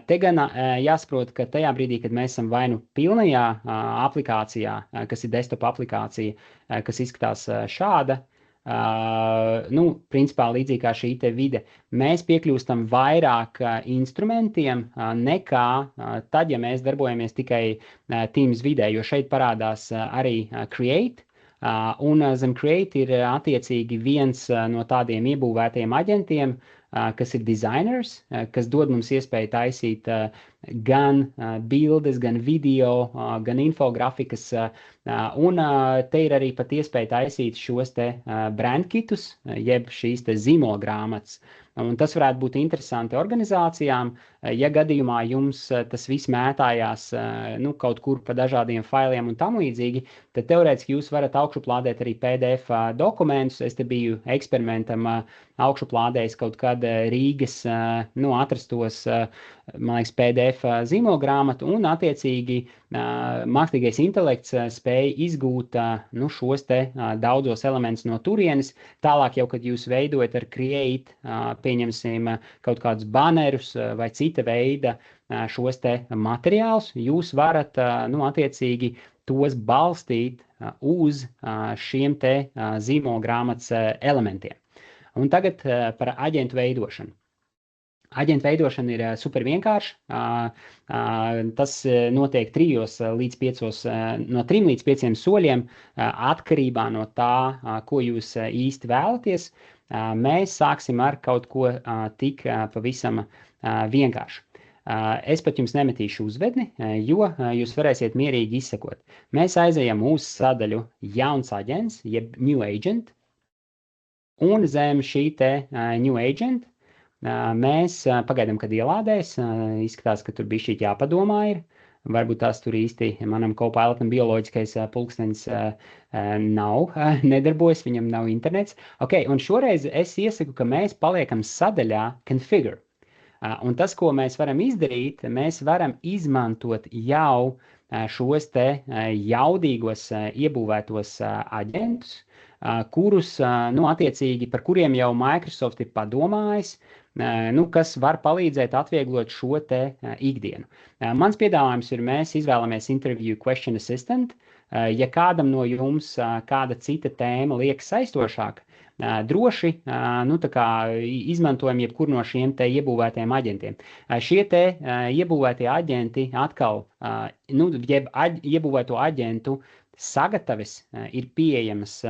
Te gan jāsaprot, ka tajā brīdī, kad mēs esam vai pilnajā aplikācijā, kas ir desktop aplikācija, kas izskatās šāda, principā līdzīgi kā šī te vide, mēs piekļūstam vairāk instrumentiem nekā tad, ja mēs darbojamies tikai Teams vidē, jo šeit parādās arī Create, un zem Create ir attiecīgi viens no tādiem iebūvētajiem aģentiem, kas ir designers, kas dod mums iespēju taisīt gan bildes, gan video, gan infografikas, un te ir arī pat iespēja taisīt šos te brandkitus, jeb šīs te zīmolgrāmatas. Un tas varētu būt interesanti organizācijām, ja gadījumā jums tas viss mētājās kaut kur pa dažādiem failiem un tam līdzīgi, tad teorētiski jūs varat augšuplādēt arī PDF dokumentus. Es te biju eksperimentam augšuplādējis kaut kad Rīgas atrastos, man liekas, PDF zīmolgrāmatu, un attiecīgi mākslīgais intelekts spēja izgūt šos te daudzos elementus no turienes. Tālāk jau, kad jūs veidojat ar Create, pieņemsim kaut kādus banerus vai cita veida šos te materiālus, jūs varat attiecīgi tos balstīt uz šiem te zīmolgrāmatas elementiem. Un tagad par aģentu veidošanu. Aģentu veidošana ir super vienkārša. Tas notiek 3 līdz 5 soļiem, atkarībā no tā, ko jūs īsti vēlaties. Mēs sāksim ar kaut ko tik pavisam vienkāršu. Es pat jums nemetīšu uzvedni, jo jūs varēsiet mierīgi izsekot. Mēs aizejam uz sadaļu jauns aģents, jeb New Agent, un zem šī te New Agent mēs pagaidām, kad ielādēs, izskatās, ka tur bišķīt jāpadomā ir. Varbūt tās tur īsti manam Copilotam bioloģiskais pulkstenis nedarbojas, viņam nav internets. Ok, un šoreiz es iesaku, ka mēs paliekam sadaļā Configure. Un tas, ko mēs varam izdarīt, mēs varam izmantot jau šos te jaudīgos iebūvētos aģentus, kurus, attiecīgi, par kuriem jau Microsoft ir padomājis, kas var palīdzēt atvieglot šo te ikdienu. Mans piedāvājums ir, mēs izvēlamies Interview Question Assistant. Ja kādam no jums kāda cita tēma liekas saistošāka, droši izmantojam jebkuru no šiem te iebūvētiem aģentiem. Šie te iebūvētie aģenti atkal, iebūvēto aģentu sagataves ir pieejamas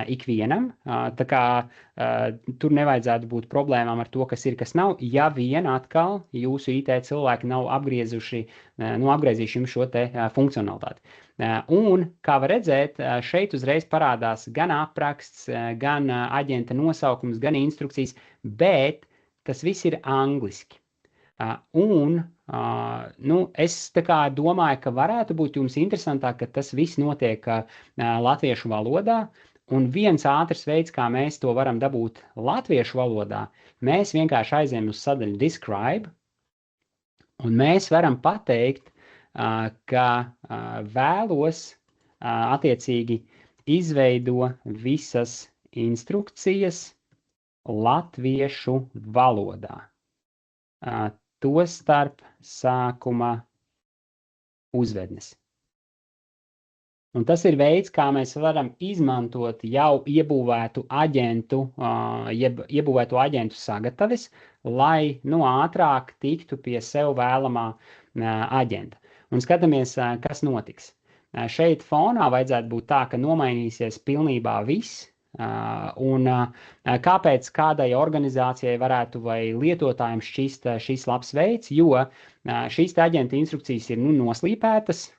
ikvienam, tā kā tur nevajadzētu būt problēmām ar to, kas ir, kas nav, ja vien atkal jūsu IT cilvēki nav apgriezījuši jums šo te funkcionalitāti. Un, kā var redzēt, šeit uzreiz parādās gan apraksts, gan aģenta nosaukums, gan instrukcijas, bet tas viss ir angliski. Es tā kā domāju, ka varētu būt jums interesantāk, ka tas viss notiek latviešu valodā, un viens ātrs veids, kā mēs to varam dabūt latviešu valodā, mēs vienkārši aizējam uz sadaļu Describe, un mēs varam pateikt, ka vēlos attiecīgi izveido visas instrukcijas latviešu valodā. Tostarp sākuma uzvednes. Un tas ir veids, kā mēs varam izmantot jau iebūvētu aģentu, iebūvētu aģentu sagataves, lai ātrāk tiktu pie sev vēlamā aģenta. Un skatāmies, kas notiks. Šeit fonā vajadzētu būt tā, ka nomainīsies pilnībā viss. Un kāpēc kādai organizācijai varētu vai lietotājiem šķist šis labs veids, jo šīs aģenta instrukcijas ir noslīpētas,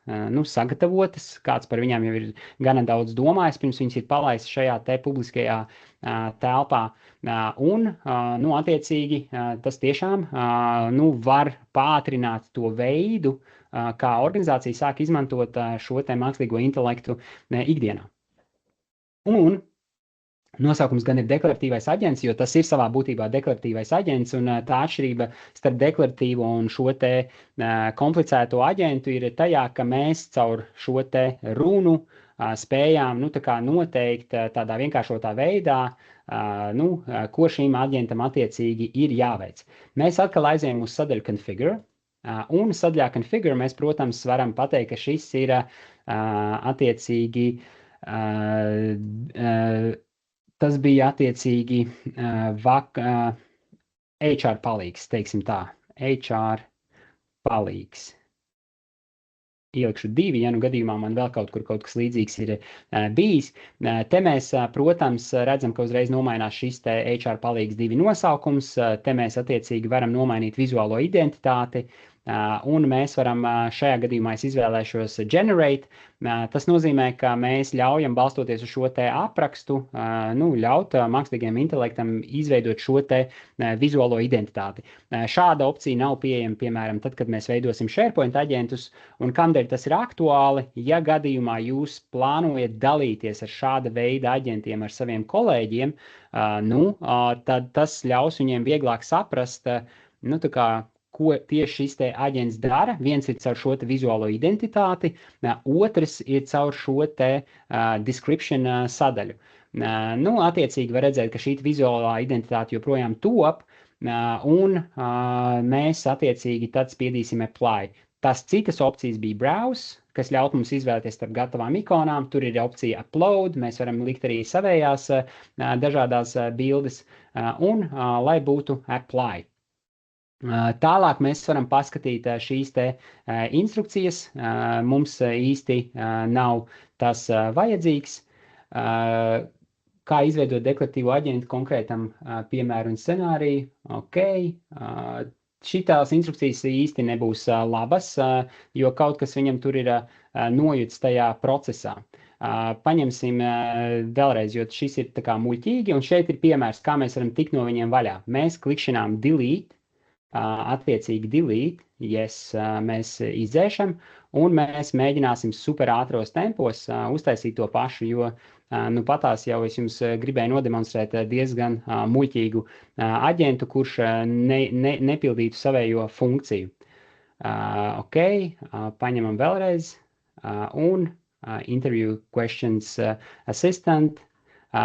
sagatavotas, kāds par viņām jau ir gana daudz domājis, pirms viņas ir palaistas šajā te publiskajā telpā. Un, attiecīgi, tas tiešām var pātrināt to veidu, kā organizācija sāk izmantot šo te mākslīgo intelektu ikdienā. Un nosaukums gan ir deklaratīvais aģents, jo tas ir savā būtībā deklaratīvais aģents, un tā atšķirība starp deklaratīvo un šo te komplicēto aģentu ir tajā, ka mēs caur šo te runu spējām noteikt tādā vienkāršotā veidā, ko šīm aģentam attiecīgi ir jāveic. Mēs atkal aizējam uz sadaļu Configure, un sadaļā Configure mēs, protams, varam pateikt, ka šis ir attiecīgi tas bija attiecīgi HR palīgs, teiksim tā. HR palīgs. Ielikšu 2, ja gadījumā man vēl kaut kas līdzīgs ir bijis. Te mēs, protams, redzam, ka uzreiz nomainās šis te HR palīgs 2 nosaukums. Te mēs attiecīgi varam nomainīt vizuālo identitāti. un mēs varam šajā gadījumā es izvēlēšos generate. Tas nozīmē, ka mēs ļaujam balstoties uz šo te aprakstu, ļaut mākslīgajam intelektam izveidot šo te vizuālo identitāti. Šāda opcija nav pieejama, piemēram, tad, kad mēs veidosim SharePoint aģentus, un kamdēļ tas ir aktuāli, ja gadījumā jūs plānojat dalīties ar šāda veida aģentiem ar saviem kolēģiem, tad tas ļaus viņiem vieglāk saprast, ko tieši šis te aģents dara. Viens ir caur šo te vizuālo identitāti, otrs ir caur šo te description sadaļu. Attiecīgi var redzēt, ka šī vizuālā identitāte joprojām top, un mēs attiecīgi tad spiedīsim apply. Tas citas opcijas bija browse, kas ļaut mums izvēlēties starp gatavām ikonām. Tur ir opcija upload, mēs varam likt arī savējās dažādās bildes, un lai būtu apply. Tālāk mēs varam paskatīt šīs te instrukcijas. Mums īsti nav tas vajadzīgs. Kā izveidot deklaratīvu aģentu konkrētam piemēru un scenāriju. Šitās instrukcijas īsti nebūs labas, jo kaut kas viņam tur ir nojuts tajā procesā. Paņemsim vēlreiz, jo šis ir tā kā muļķīgi, un šeit ir piemērs, kā mēs varam tikt no viņiem vaļā. Mēs klikšķinām delete, attiecīgi delete, yes, mēs izdzēšam, un mēs mēģināsim super ātros tempos uztaisīt to pašu, jo patās jau es jums gribēju nodemonstrēt diezgan muļķīgu aģentu, kurš nepildītu savējo funkciju. Paņemam vēlreiz, un interview questions assistant,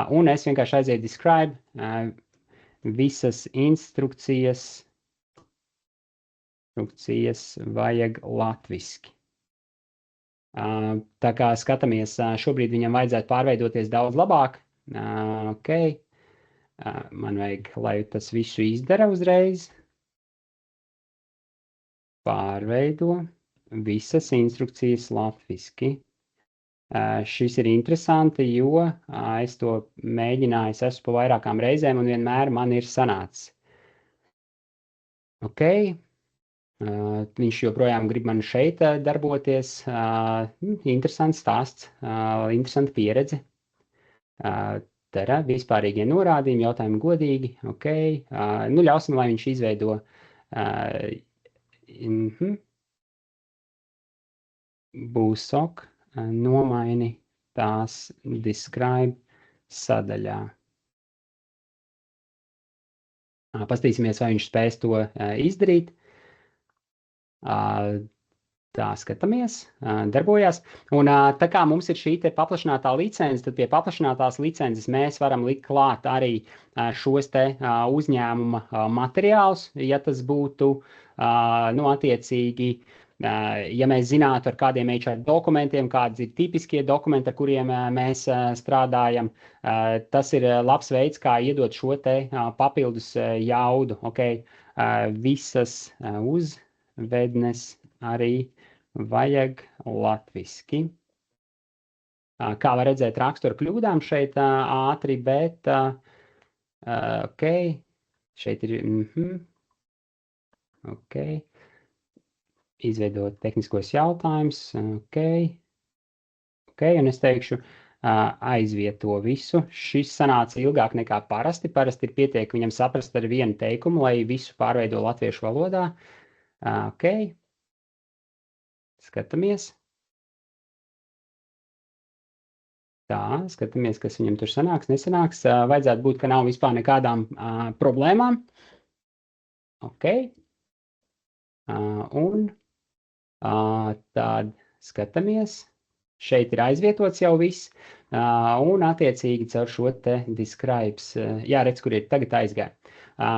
un es vienkārši aizēju describe visas instrukcijas vajag latviski. Tā kā skatāmies, šobrīd viņam vajadzētu pārveidoties daudz labāk. Man vajag, lai tas visu izdara uzreiz. Pārveido visas instrukcijas latviski. Šis ir interesanti, jo es to mēģināju, esmu pa vairākām reizēm un vienmēr man ir sanācis. Viņš joprojām grib man šeit darboties. Interesants stāsts, interesanta pieredze. Vispārīgie norādījumi, jautājumi godīgi. Ļausim, lai viņš izveido. Būs ok, nomaini tās describe sadaļā. Pastīsimies, vai viņš spēs to izdarīt. Tā skatāmies, darbojās. Un tā kā mums ir šī te paplašinātā licence, tad pie paplašinātās licences mēs varam likt klāt arī šos te uzņēmuma materiālus, ja tas būtu, attiecīgi, ja mēs zinātu ar kādiem HR dokumentiem, kādas ir tipiskie dokumenti, ar kuriem mēs strādājam, tas ir labs veids, kā iedot šo te papildus jaudu. Visas uzvednes arī vajag latviski. Kā var redzēt raksturu kļūdām šeit ātri, bet šeit ir izveidot tehniskos jautājumus, un es teikšu aizvieto visu. Šis sanāca ilgāk nekā parasti. Parasti ir pietiek viņam saprast ar vienu teikumu, lai visu pārveido latviešu valodā. Skatāmies. Tā, skatāmies, kas viņam tur sanāks, nesanāks. Vajadzētu būt, ka nav vispār nekādām problēmām. Un tad skatāmies. Šeit ir aizvietots jau viss. Un attiecīgi caur šo te describes. Jā, redz, kur ir tagad aizgāja.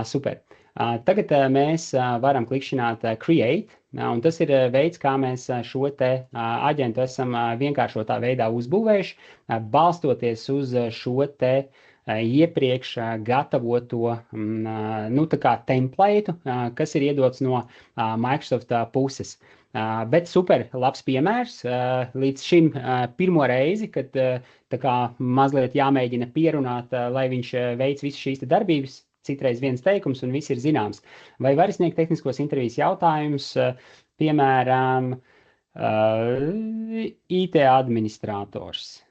Super. Tagad mēs varam klikšķināt create, un tas ir veids, kā mēs šo te aģentu esam vienkāršotā veidā uzbūvējuši, balstoties uz šo te iepriekš gatavoto tā kā template, kas ir iedots no Microsoft puses. Bet super labs piemērs. Līdz šim pirmo reizi, kad tā kā mazliet jāmēģina pierunāt, lai viņš veic visu šīs darbības, citreiz viens teikums un viss ir zināms. Vai var sniegt tehniskos intervijas jautājumus, piemēram, IT administrators.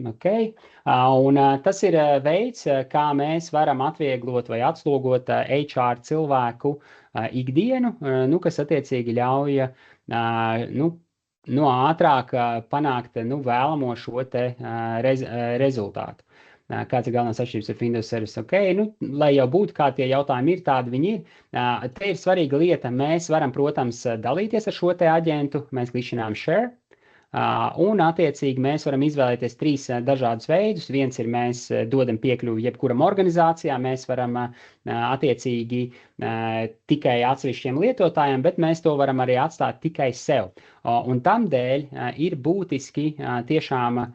Ok. Un tas ir veids, kā mēs varam atvieglot vai atslogot HR cilvēku ikdienu, kas attiecīgi ļauj ātrāk panākt vēlamo šo te rezultātu. Kāds ir galvenās atšķirības ar Windows Service? Ok, lai jau būtu, kā tie jautājumi ir, tādi viņi ir. Te ir svarīga lieta. Mēs varam, protams, dalīties ar šo te aģentu. Mēs klikšķinām share. Un, attiecīgi, mēs varam izvēlēties 3 dažādus veidus. Viens ir, mēs dodam piekļuvi jebkuram organizācijām. Mēs varam, attiecīgi, tikai atsevišķiem lietotājiem, bet mēs to varam arī atstāt tikai sev. Un tam dēļ ir būtiski tiešām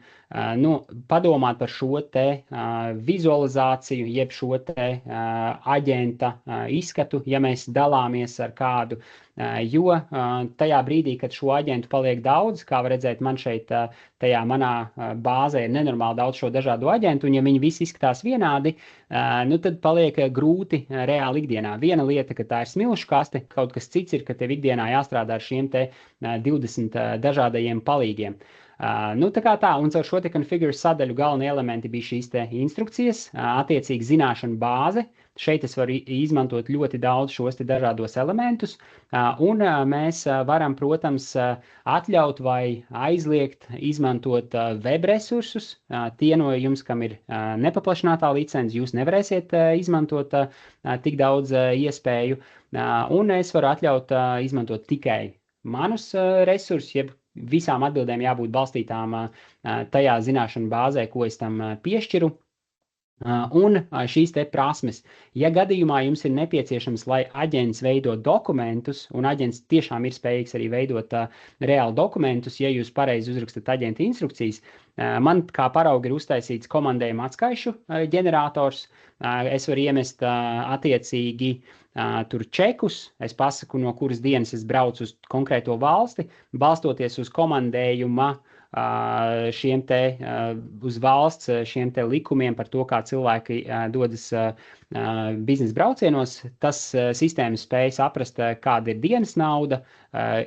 padomāt par šo te vizualizāciju, jeb šo te aģenta izskatu, ja mēs dalāmies ar kādu, jo tajā brīdī, kad šo aģentu paliek daudz, kā var redzēt, man šeit tajā manā bāzē ir nenormāli daudz šo dažādu aģentu, un ja viņi visi izskatās vienādi, tad paliek grūti reāli ikdienā. Viena lieta, ka tā ir smilšu kaste, kaut kas cits ir, ka tev ikdienā jāstrādā ar šiem te 20 dažādajiem palīgiem. Tā kā tā, un caur šo te configure sadaļu galvenie elementi bija šīs te instrukcijas, attiecīgi zināšanu bāze. Šeit es varu izmantot ļoti daudz šos te dažādos elementus, un mēs varam, protams, atļaut vai aizliegt izmantot web resursus. Tie no jums, kam ir nepaplašinātā licence, jūs nevarēsiet izmantot tik daudz iespēju, un es varu atļaut izmantot tikai manus resursus, jeb visām atbildēm jābūt balstītām tajā zināšanu bāzē, ko es tam piešķiru. Un šīs te prasmes. Ja gadījumā jums ir nepieciešams, lai aģents veido dokumentus, un aģents tiešām ir spējīgs arī veidot reāli dokumentus, ja jūs pareizi uzrakstat aģenta instrukcijas, man kā paraugi ir uztaisīts komandējuma atskaišu ģenerators. Es varu iemest attiecīgi tur čekus, es pasaku, no kuras dienas es braucu uz konkrēto valsti, balstoties uz komandējuma šiem te uz valsts šiem te likumiem par to, kā cilvēki dodas biznesa braucienos. Tas sistēmas spēj saprast, kāda ir dienas nauda,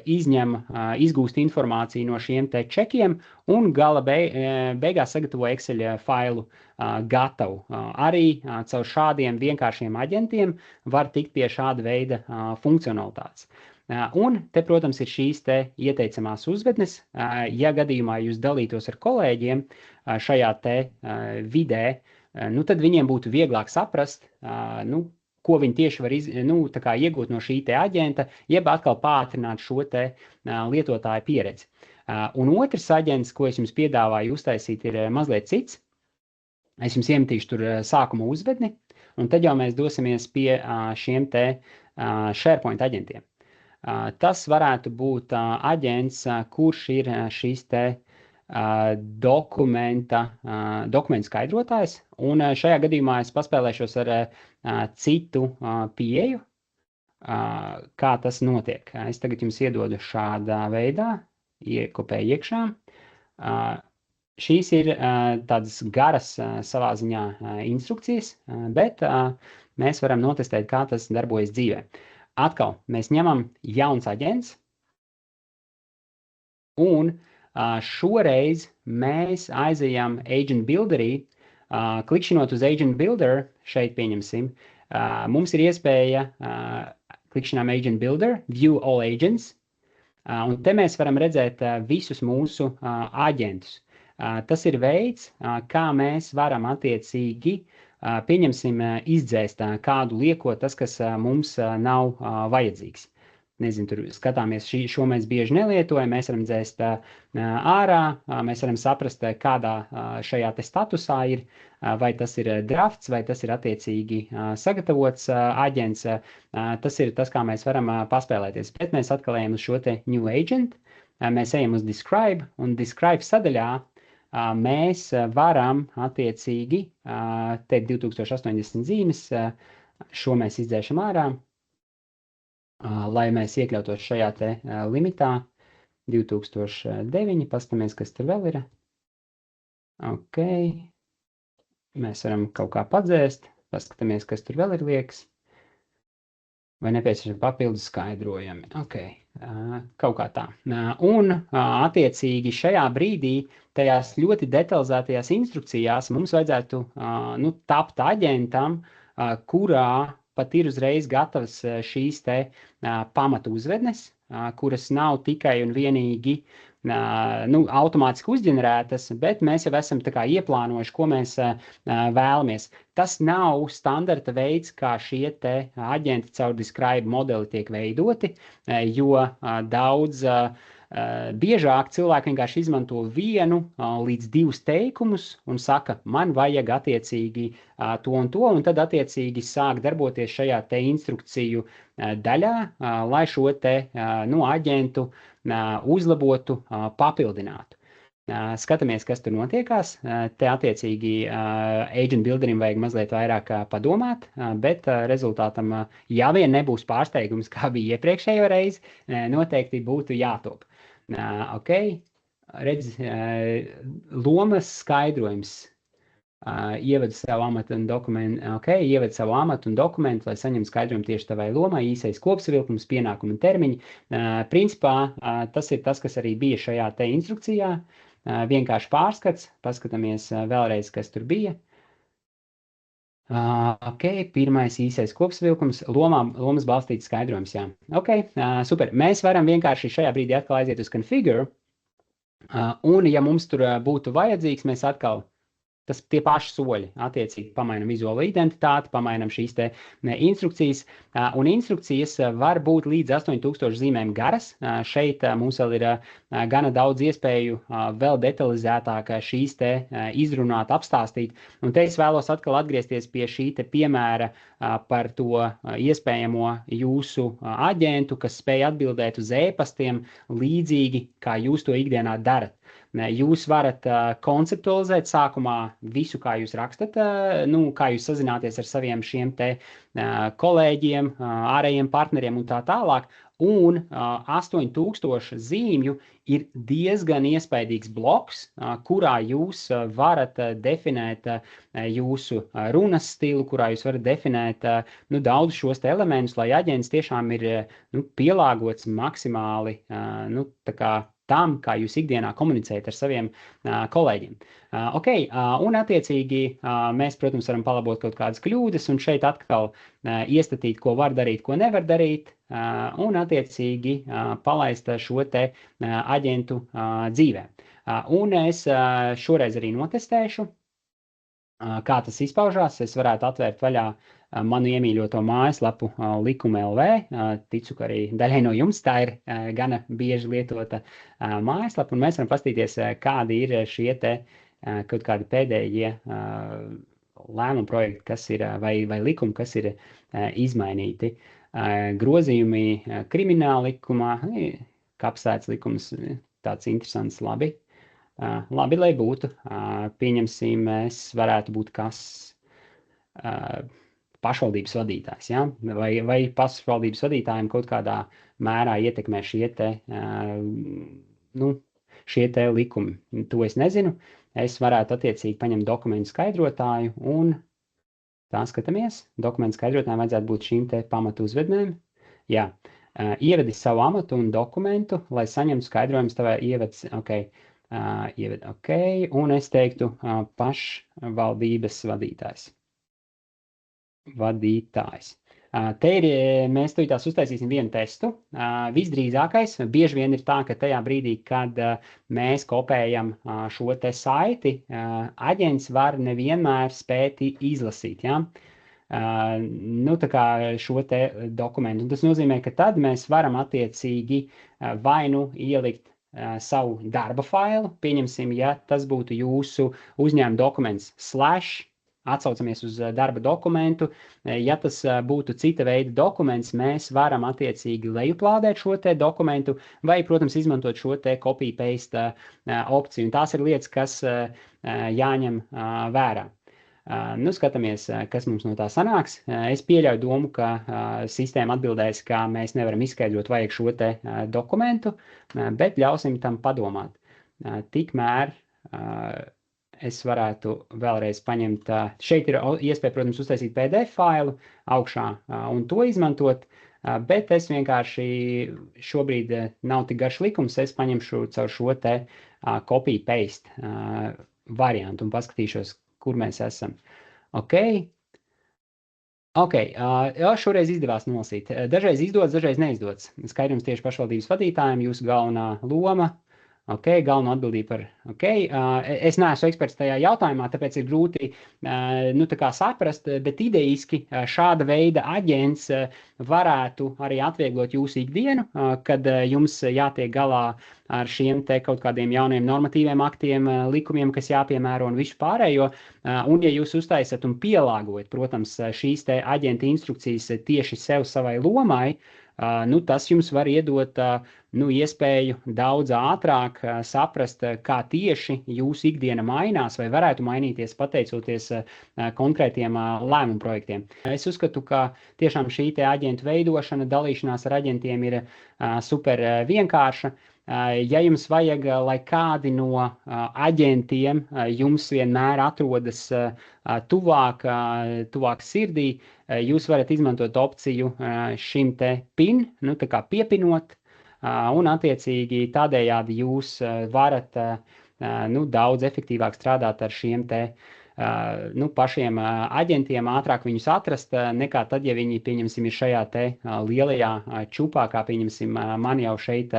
izgūst informāciju no šiem te čekiem un gala beigās sagatavo Excel failu gatavu. Arī caur šādiem vienkāršiem aģentiem var tikt pie šāda veida funkcionalitātes. Un te, protams, ir šīs te ieteicamās uzvednes. Ja gadījumā jūs dalītos ar kolēģiem šajā te vidē, tad viņiem būtu vieglāk saprast, ko viņi tieši var iegūt no šī te aģenta, jeb atkal pātrināt šo te lietotāju pieredzi. Un otrs aģents, ko es jums piedāvāju uztaisīt, ir mazliet cits. Es jums iemetīšu tur sākuma uzvedni, un tad jau mēs dosimies pie šiem te SharePoint aģentiem. Tas varētu būt aģents, kurš ir šīs te dokumentu skaidrotājs, un šajā gadījumā es paspēlēšos ar citu pieeju, kā tas notiek. Es tagad jums iedodu šādā veidā, iekopēju iekšā. Šīs ir tādas garas savā ziņā instrukcijas, bet mēs varam notestēt, kā tas darbojas dzīvē. Atkal, mēs ņemam jauns aģents, un šoreiz mēs aizejam Agent Builderī, klikšķinot uz Agent Builder, šeit pieņemsim, mums ir iespēja klikšķinām Agent Builder, View All Agents, un te mēs varam redzēt visus mūsu aģentus. Tas ir veids, kā mēs varam attiecīgi pieņemsim izdzēst kādu lieko, tas, kas mums nav vajadzīgs. Nezinu, tur skatāmies, šo mēs bieži nelietojam, mēs varam dzēst ārā, mēs varam saprast, kādā šajā te statusā ir, vai tas ir drafts, vai tas ir attiecīgi sagatavots aģents. Tas ir tas, kā mēs varam paspēlēties. Bet mēs atkal ejam uz šo te New Agent, mēs ejam uz Describe, un Describe sadaļā mēs varam attiecīgi, te 2080 zīmes, šo mēs izdzēšam ārā, lai mēs iekļautos šajā te limitā. 2009, paskatāmies, kas tur vēl ir. Ok, mēs varam kaut kā padzēst, paskatāmies, kas tur vēl ir liekas. Vai nepieciešami papildus skaidrojumi. Ok, kaut kā tā. Un attiecīgi šajā brīdī tajās ļoti detalizētajās instrukcijās mums vajadzētu tapt aģentam, kurā pat ir uzreiz gatavas šīs te pamatu uzvednes, kuras nav tikai un vienīgi automātiski uzģenerētas, bet mēs jau esam tā kā ieplānojuši, ko mēs vēlamies. Tas nav standarta veids, kā šie te aģenti caur Describe modeli tiek veidoti, jo daudz biežāk cilvēki vienkārši izmanto vienu līdz divus teikumus un saka, man vajag attiecīgi to, un tad attiecīgi sāk darboties šajā te instrukciju daļā, lai šo te aģentu uzlabotu, papildinātu. Skatāmies, kas tur notiekās. Te attiecīgi agent builderim vajag mazliet vairāk padomāt, bet rezultātam, ja vien nebūs pārsteigums, kā bija iepriekšējo reizi, noteikti būtu jātop. Ok, redz, lomas skaidrojums. Ieved savu amatu un dokumentu, lai saņemtu skaidrojumu tieši tavai lomai, īsais kopsavilkums, pienākumi un termiņi. Principā tas ir tas, kas arī bija šajā te instrukcijā. Vienkārši pārskats, paskatāmies vēlreiz, kas tur bija. Ok, pirmais īsais kopsavilkums, lomas balstīts skaidrojums, jā. Ok, super. Mēs varam vienkārši šajā brīdī atkal aiziet uz configure, un ja mums tur būtu vajadzīgs, mēs atkal tie paši soļi, attiecīgi pamainam vizuālo identitāti, pamainam šīs te instrukcijas, un instrukcijas var būt līdz 8000 zīmēm garas. Šeit mums vēl ir gana daudz iespēju vēl detalizētāk šīs te izrunāt, apstāstīt, un te es vēlos atkal atgriezties pie šī te piemēra par to iespējamo jūsu aģentu, kas spēj atbildēt uz e-pastiem līdzīgi, kā jūs to ikdienā darat. Jūs varat konceptualizēt sākumā visu, kā jūs rakstat, kā jūs sazināties ar saviem šiem te kolēģiem, ārējiem partneriem un tā tālāk, un 8000 zīmju ir diezgan iespaidīgs bloks, kurā jūs varat definēt jūsu runas stilu, kurā jūs varat definēt daudz šos te elementus, lai aģents tiešām ir pielāgots maksimāli tā kā tam, kā jūs ikdienā komunicējat ar saviem kolēģiem. Ok, un attiecīgi mēs, protams, varam palabot kaut kādas kļūdas, un šeit atkal iestatīt, ko var darīt, ko nevar darīt, un attiecīgi palaist šo te aģentu dzīvē. Un es šoreiz arī notestēšu, kā tas izpaužās. Es varētu atvērt vaļā manu iemīļoto mājaslapu Likuma.lv. Ticu, ka arī daļai no jums tā ir gana bieži lietota mājaslapa, un mēs varam paskatīties, kādi ir šie te kaut kādi pēdējie lēmumu projekti, kas ir, vai likumi, kas ir izmainīti. Grozījumi krimināla likumā, kapsēts likums, tāds interesants, labi. Labi, lai būtu. Pieņemsim, mēs varētu būt kas pašvaldības vadītājs, ja? Vai pašvaldības vadītājiem kaut kādā mērā ietekmē šie te likumi. To es nezinu. Es varētu attiecīgi paņemt dokumentu skaidrotāju un tā skatāmies. Dokumentu skaidrotājiem vajadzētu būt šīm te pamatu uzvednēm. Jā. Ievedi savu amatu un dokumentu, lai saņemtu skaidrojumus tavai ievads, ok, un es teiktu pašvaldības vadītājs. Te ir, mēs tās uztaisīsim vienu testu. Visdrīzākais, bieži vien ir tā, ka tajā brīdī, kad mēs kopējam šo te saiti, aģents var nevienmēr spēt izlasīt, ja? Tā kā šo te dokumentu. Un tas nozīmē, ka tad mēs varam attiecīgi vai nu ielikt savu darba failu, pieņemsim, ja tas būtu jūsu uzņēmuma dokuments / atsaucamies uz darba dokumentu, ja tas būtu cita veida dokuments, mēs varam attiecīgi lejuplādēt šo te dokumentu vai, protams, izmantot šo te copy-paste opciju. Un tās ir lietas, kas jāņem vērā. Nu, skatāmies, kas mums no tā sanāks. Es pieļauju domu, ka sistēma atbildēs, ka mēs nevaram izskaidrot, vajag šo te dokumentu, bet ļausim tam padomāt. Tikmēr es varētu vēlreiz paņemt, šeit ir iespēja, protams, uztaisīt PDF failu augšā un to izmantot, bet es vienkārši šobrīd nav tik garš likums, es paņemšu caur šo te copy-paste variantu un paskatīšos, kur mēs esam. Ok, šoreiz izdevās nolasīt. Dažreiz izdodas, dažreiz neizdodas. Skaidrums tieši pašvaldības vadītājiem, jūsu galvenā loma. Galveno atbildību par. Es neesmu eksperts tajā jautājumā, tāpēc ir grūti tā kā saprast, bet ideiski šāda veida aģents varētu arī atvieglot jūsu ikdienu, kad jums jātiek galā ar šiem te kaut kādiem jauniem normatīviem aktiem, likumiem, kas jāpiemēro un visu pārējo. Un ja jūs uztaisat un pielāgojat, protams, šīs te aģenta instrukcijas tieši sev savai lomai, tas jums var iedot iespēju daudz ātrāk saprast, kā tieši jūsu ikdiena mainās vai varētu mainīties pateicoties konkrētiem lēmumu projektiem. Es uzskatu, ka tiešām šī te aģentu veidošana, dalīšanās ar aģentiem ir super vienkārša. Ja jums vajag, lai kādi no aģentiem jums vienmēr atrodas tuvāk sirdī, jūs varat izmantot opciju šim te PIN, tā kā piepinot, un attiecīgi tādējādi jūs varat daudz efektīvāk strādāt ar šiem te pašiem aģentiem, ātrāk viņus atrast, nekā tad, ja viņi, pieņemsim, ir šajā te lielajā čupā, kā, pieņemsim, man jau šeit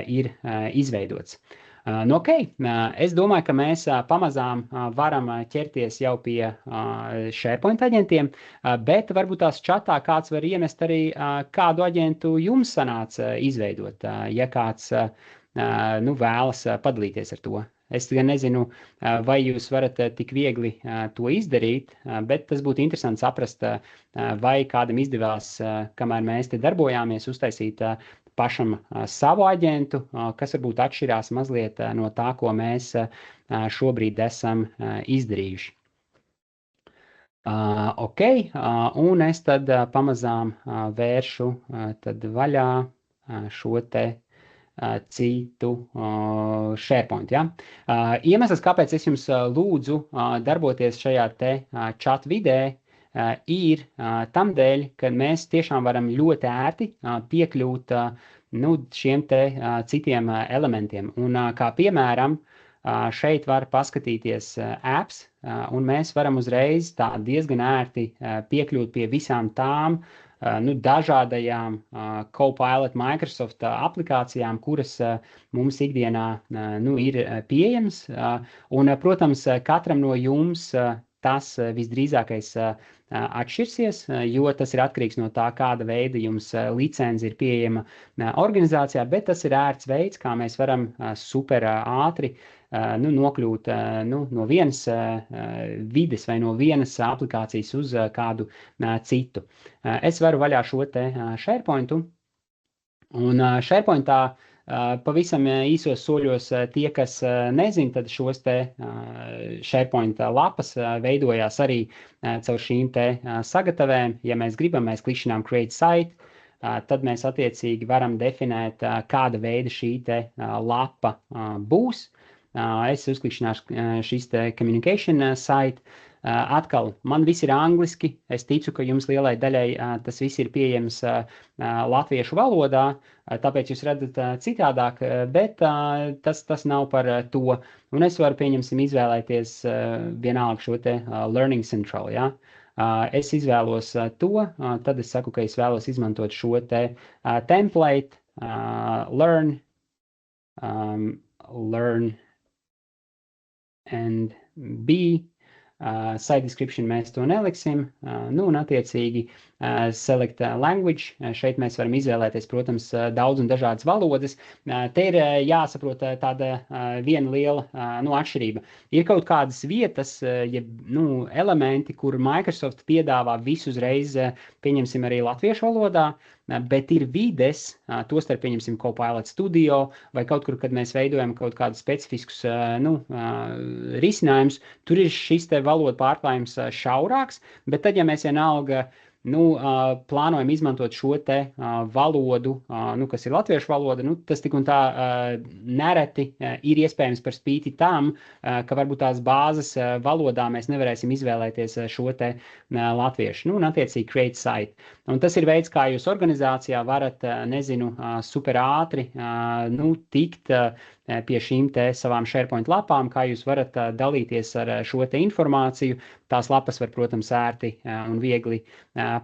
ir izveidots. Es domāju, ka mēs pamazām varam ķerties jau pie SharePoint aģentiem, bet varbūt tās čatā kāds var iemest arī, kādu aģentu jums sanāca izveidot, ja kāds vēlas padalīties ar to. Es gan nezinu, vai jūs varat tik viegli to izdarīt, bet tas būtu interesanti saprast, vai kādam izdevās, kamēr mēs te darbojāmies, uztaisīt pašam savu aģentu, kas varbūt atšķirās mazliet no tā, ko mēs šobrīd esam izdarījuši. Un es tad pamazām vēršu tad vaļā šo te citu SharePoint. Ja? Iemesls, kāpēc es jums lūdzu darboties šajā te chat vidē, ir tam dēļ, ka mēs tiešām varam ļoti ērti piekļūt šiem te citiem elementiem. Un kā piemēram, šeit var paskatīties apps, un mēs varam uzreiz tā diezgan ērti piekļūt pie visām tām dažādajām Copilot Microsoft aplikācijām, kuras mums ikdienā ir pieejams. Un, protams, katram no jums tas visdrīzākais atšķirsies, jo tas ir atkarīgs no tā, kāda veida jums licence ir pieejama organizācijā, bet tas ir ērts veids, kā mēs varam super ātri nokļūt no vienas vides vai no vienas aplikācijas uz kādu citu. Es varu vaļā šo te SharePointu, un SharePointā pavisam īsos soļos tie, kas nezin, tad šos te SharePoint lapas veidojās arī caur šīm te sagatavēm. Ja mēs gribam, mēs klikšķinām Create Site, tad mēs attiecīgi varam definēt, kāda veida šī te lapa būs. Es uzklikšķināšu šis te Communication Site. Atkal, man viss ir angliski. Es ticu, ka jums lielai daļai tas viss ir pieejams latviešu valodā, tāpēc jūs redzat citādāk, bet tas nav par to. Un es varu, pieņemsim, izvēlēties vienalga šo te Learning Central. Ja? Es izvēlos to, tad es saku, ka es vēlos izmantot šo te template, learn and be. Site description mēs to neliksim, un attiecīgi select language. Šeit mēs varam izvēlēties, protams, daudz un dažādas valodas. Te ir jāsaprot tāda viena liela atšķirība. Ir kaut kādas vietas, elementi, kur Microsoft piedāvā visu uzreiz, pieņemsim arī latviešu valodā, bet ir vides, tostarp pieņemsim Copilot Studio vai kaut kur, kad mēs veidojam kaut kādus specifiskus risinājumus, tur ir šis te valodu pārklājums šaurāks, bet tad, ja mēs vienalga plānojam izmantot šo te valodu, kas ir latviešu valoda, tas tik un tā nereti ir iespējams par spīti tam, ka varbūt tās bāzes valodā mēs nevarēsim izvēlēties šo te latviešu, un attiecīgi create site. Un tas ir veids, kā jūs organizācijā varat, super ātri, tikt pie šīm te savām SharePoint lapām, kā jūs varat dalīties ar šo te informāciju. Tās lapas var, protams, ērti un viegli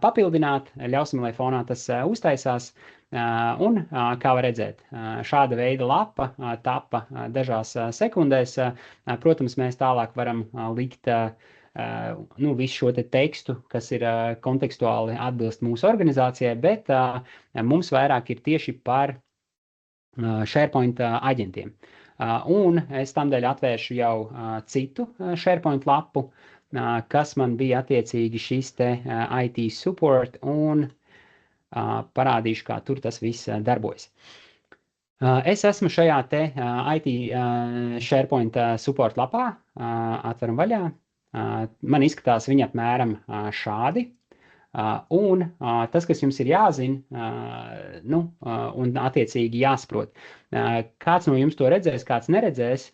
papildināt. Ļausim, lai fonā tas uztaisās. Un, kā var redzēt, šāda veida lapa tapa dažās sekundēs. Protams, mēs tālāk varam likt visu šo te tekstu, kas ir kontekstuāli atbilst mūsu organizācijai, bet mums vairāk ir tieši par SharePoint aģentiem. Un es tamdēļ atvēršu jau citu SharePoint lapu, kas man bija attiecīgi šis te IT support, un parādīšu, kā tur tas viss darbojas. Es esmu šajā te IT SharePoint support lapā, atveram vaļā. Man izskatās viņa apmēram šādi. Un tas, kas jums ir jāzina, un attiecīgi jāsaprot. Kāds no jums to redzēs, kāds neredzēs,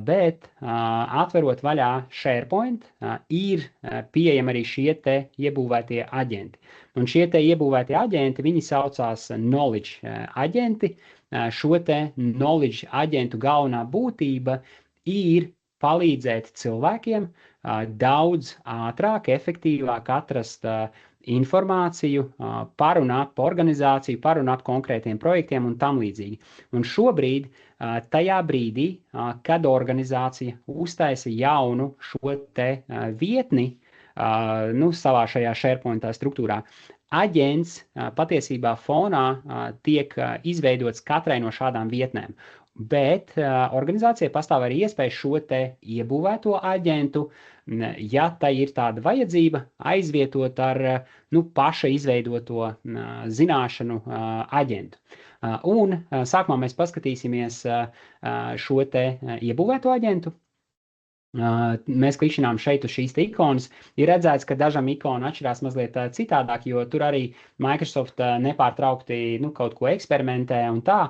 bet atverot vaļā SharePoint, ir pieejami arī šie te iebūvētie aģenti. Un šie te iebūvētie aģenti, viņi saucās knowledge aģenti. Šo te knowledge aģentu galvenā būtība ir palīdzēt cilvēkiem daudz ātrāk, efektīvāk atrast informāciju par un ap organizāciju, par un ap konkrētiem projektiem un tam līdzīgi. Un šobrīd, tajā brīdī, kad organizācija uztaisa jaunu šo te vietni, savā šajā SharePoint struktūrā, aģents patiesībā fonā tiek izveidots katrai no šādām vietnēm. Bet organizācijai pastāv arī iespēja šo te iebūvēto aģentu, ja tai ir tāda vajadzība, aizvietot ar paša izveidoto zināšanu aģentu. Un sākumā mēs paskatīsimies šo te iebūvēto aģentu. Mēs klikšķinām šeit uz šīs te ikonas. Ir redzēts, ka dažam ikonu atšķirās mazliet citādāk, jo tur arī Microsoft nepārtraukti kaut ko eksperimentē un tā.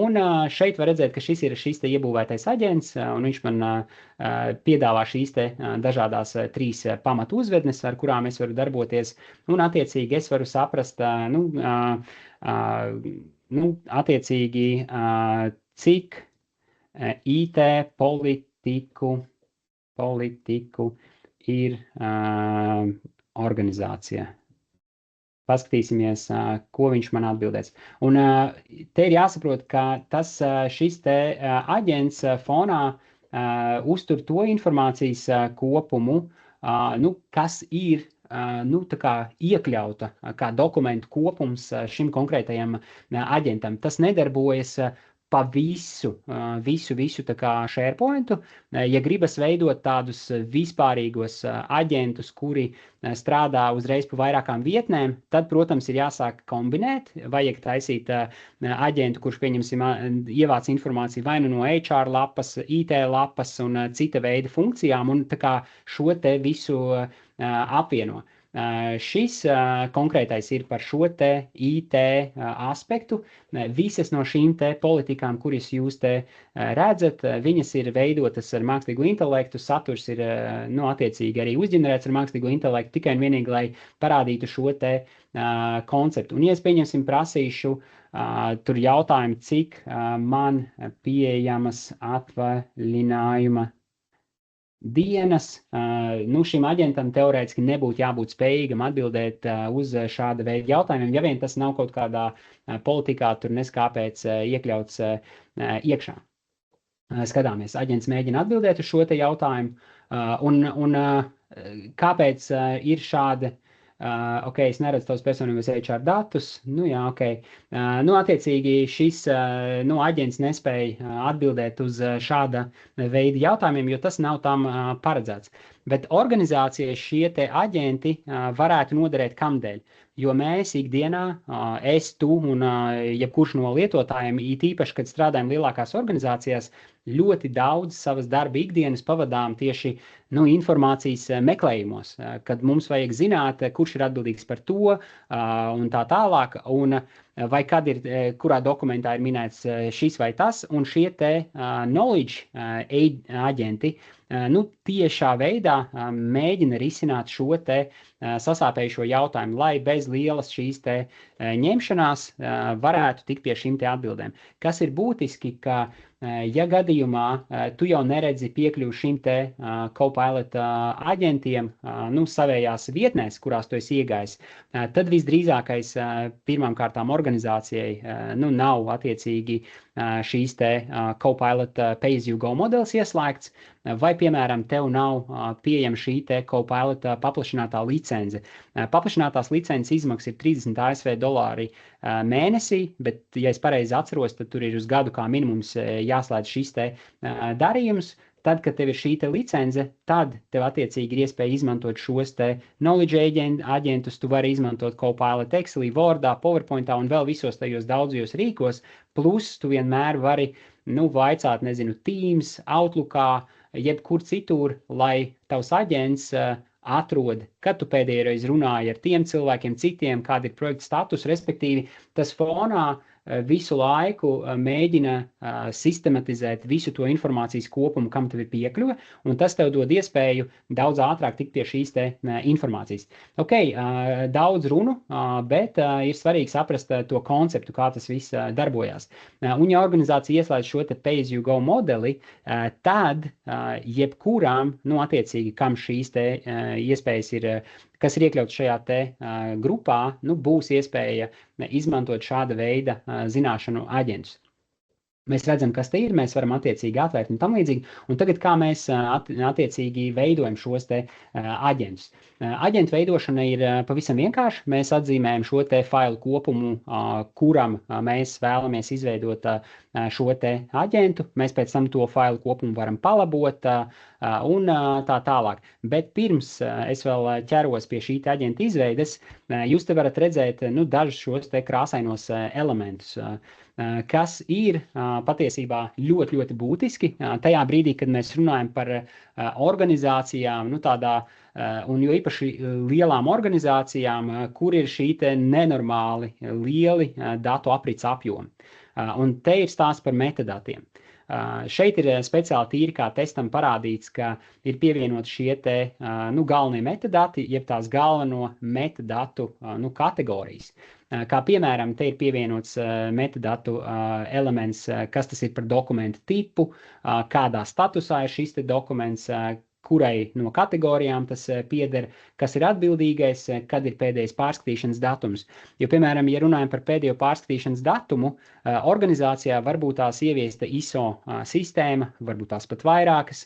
Un šeit var redzēt, ka šis te iebūvētais aģents, un viņš man piedāvā šīs te dažādās 3 pamatu uzvednes, ar kurām es varu darboties, un attiecīgi es varu saprast, attiecīgi, cik IT politiku ir organizācija. Paskatīsimies, ko viņš man atbildēs. Un te ir jāsaprot, ka šis te aģents fonā uztur to informācijas kopumu, kas ir tā kā iekļauta kā dokumentu kopums šim konkrētajam aģentam. Tas nedarbojas pa visu tā kā SharePointu. Ja gribas veidot tādus vispārīgos aģentus, kuri strādā uzreiz pa vairākām vietnēm, tad, protams, ir jāsāk kombinēt. Vajag taisīt aģentu, kurš, pieņemsim, ievāc informāciju vai no HR lapas, IT lapas un cita veida funkcijām, un tā kā šo te visu apvieno. Šis konkrētais ir par šo te IT aspektu. Visas no šīm te politikām, kuras jūs te redzat, viņas ir veidotas ar mākslīgo intelektu, saturs ir attiecīgi arī uzģenerēts ar mākslīgo intelektu, tikai un vienīgi, lai parādītu šo te konceptu. Un, ja es pieņemsim prasīšu tur jautājumu, cik man pieejamas atvaļinājuma dienas, šim aģentam teorētiski nebūtu jābūt spējīgam atbildēt uz šāda veida jautājumiem, ja vien tas nav kaut kādā politikā tur neskāpēc iekļauts iekšā. Skatāmies, aģents mēģina atbildēt uz šo te jautājumu, un kāpēc ir šāda ok, es neredzu tavus personības HR datus, nu jā, ok. Nu, attiecīgi šis aģents nespēja atbildēt uz šāda veida jautājumiem, jo tas nav tam paredzēts. Bet organizācijai šie te aģenti varētu noderēt kamdēļ? Jo mēs ikdienā, es, tu un jebkurš no lietotājiem, it īpaši, kad strādājam lielākās organizācijās, ļoti daudz savas darba ikdienas pavadām tieši informācijas meklējumos, kad mums vajag zināt, kurš ir atbildīgs par to un tā tālāk, un vai kad ir, kurā dokumentā ir minēts šis vai tas, un šie te knowledge aģenti tiešā veidā mēģina risināt šo te sasāpējušo jautājumu, lai bez lielas šīs te ņemšanās varētu tikt pie šīm te atbildēm. Kas ir būtiski, ka ja gadījumā tu jau neredzi piekļuvu šim te Copilot aģentiem savējās vietnēs, kurās tu esi iegājis, tad visdrīzākais pirmām kārtām organizācijai nav attiecīgi šīs te Copilot pay-as-you-go modelis ieslēgts, vai, piemēram, tev nav pieejama šī te Copilot paplašinātā licence. Paplašinātās licences izmaksas ir $30 ASV mēnesī, bet, ja es pareizi atceros, tad tur ir uz gadu kā minimums jāslēdz šis te darījums. Tad, kad tev ir šī te licence, tad tev attiecīgi ir iespēja izmantot šos te knowledge aģentus, tu vari izmantot Copilot Excelī, Wordā, PowerPointā un vēl visos tajos daudzajos rīkos, plus tu vienmēr vari, vaicāt, Teams, Outlookā, jebkur citur, lai tavs aģents atrod, kad tu pēdējo reizi runāji ar tiem cilvēkiem, citiem, kāda ir projekta status, respektīvi tas fonā visu laiku mēģina sistematizēt visu to informācijas kopumu, kam tev ir piekļuve, un tas tev dod iespēju daudz ātrāk tikt pie šīs te informācijas. Ok, daudz runu, bet ir svarīgi saprast to konceptu, kā tas viss darbojās. Un ja organizācija ieslēdz šo te pay-as-you-go modeli, tad jebkurām, attiecīgi, kam šīs te iespējas ir, kas ir iekļauts šajā te grupā, būs iespēja izmantot šāda veida zināšanu aģentus. Mēs redzam, kas te ir, mēs varam attiecīgi atvērt un tam līdzīgi. Un tagad kā mēs attiecīgi veidojam šos te aģentus. Aģentu veidošana ir pavisam vienkārši. Mēs atzīmējam šo te failu kopumu, kuram mēs vēlamies izveidot šo te aģentu. Mēs pēc tam to failu kopumu varam palabot un tā tālāk. Bet pirms es vēl ķeros pie šī te aģenta izveides, jūs te varat redzēt dažus šos te krāsainos elementus, kas ir patiesībā ļoti, ļoti būtiski tajā brīdī, kad mēs runājam par organizācijām, un jo īpaši lielām organizācijām, kur ir šī te nenormāli lieli datu aprits apjomi. Un te ir stāsts par metadatiem. Šeit ir speciāli tīri kā testam parādīts, ka ir pievienot šie te galvenie metadati, jeb tās galveno metadatu kategorijas. Kā piemēram, te ir pievienots metadatu elements, kas tas ir par dokumentu tipu, kādā statusā ir šis te dokuments, kurai no kategorijām tas pieder, kas ir atbildīgais, kad ir pēdējais pārskatīšanas datums. Jo, piemēram, ja runājam par pēdējo pārskatīšanas datumu, organizācijā varbūt tās ieviesta ISO sistēma, varbūt tās pat vairākas,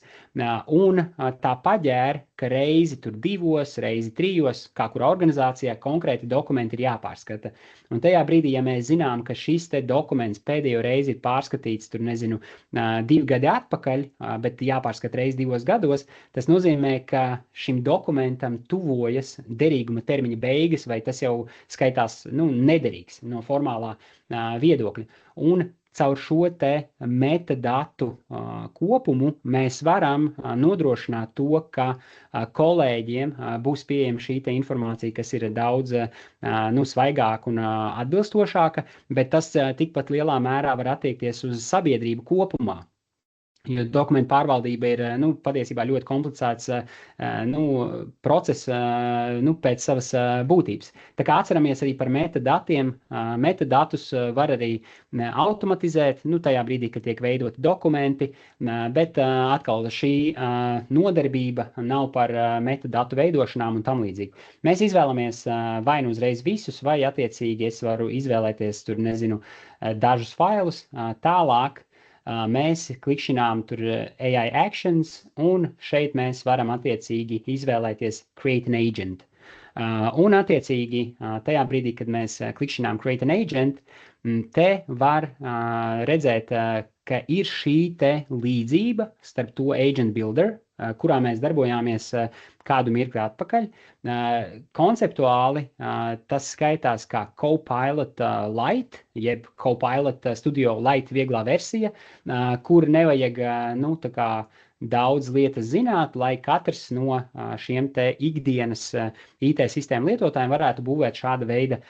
un tā paģēra, ka reizi tur 2, reizi 3, kā kurā organizācijā konkrēti dokumenti ir jāpārskata. Un tajā brīdī, ja mēs zinām, ka šis te dokuments pēdējo reizi ir pārskatīts, 2 gadi atpakaļ, bet jāpārskata reizi 2 gados, tas nozīmē, ka šim dokumentam tuvojas derīguma termiņa beigas, vai tas jau skaitās nederīgs no formālā viedokļa. Un caur šo te metadatu kopumu mēs varam nodrošināt to, ka kolēģiem būs pieejama šī te informācija, kas ir daudz svaigāka un atbilstošāka, bet tas tikpat lielā mērā var attiekties uz sabiedrību kopumā. Jo dokumentu pārvaldība ir patiesībā ļoti komplicēts process pēc savas būtības. Tā kā atceramies arī par metadatiem, metadatus var arī automatizēt, tajā brīdī, kad tiek veidoti dokumenti, bet atkal šī nodarbība nav par metadatu veidošanām un tam līdzīgi. Mēs izvēlamies vai nu uzreiz visus, vai attiecīgi es varu izvēlēties dažus failus tālāk. Mēs klikšķinām tur AI Actions, un šeit mēs varam attiecīgi izvēlēties Create an Agent. Un attiecīgi tajā brīdī, kad mēs klikšķinām Create an Agent, te var redzēt, ka ir šī te līdzība starp to Agent Builder, kurā mēs darbojāmies kādu mirkli atpakaļ. Konceptuāli tas skaitās kā Copilot Lite, jeb Copilot Studio Lite vieglā versija, kur nevajag tā kā daudz lietas zināt, lai katrs no šiem te ikdienas IT sistēmu lietotājiem varētu būvēt šāda veida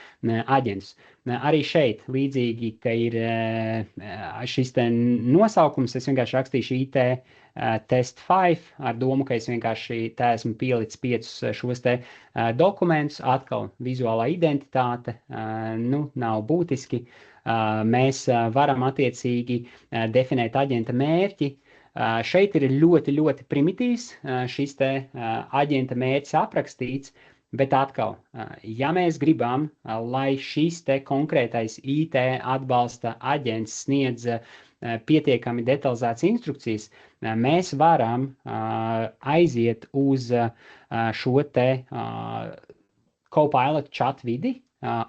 aģentus. Arī šeit līdzīgi, ka ir šis te nosaukums, es vienkārši rakstīšu IT Test 5 ar domu, ka es vienkārši te esmu pielicis 5 šos te dokumentus, atkal vizuālā identitāte, nav būtiski. Mēs varam attiecīgi definēt aģenta mērķi. Šeit ir ļoti, ļoti primitīvs šis te aģenta mērķis aprakstīts, bet atkal, ja mēs gribam, lai šis te konkrētais IT atbalsta aģents sniedz pietiekami detalizētas instrukcijas, mēs varam aiziet uz šo te Copilot chat vidi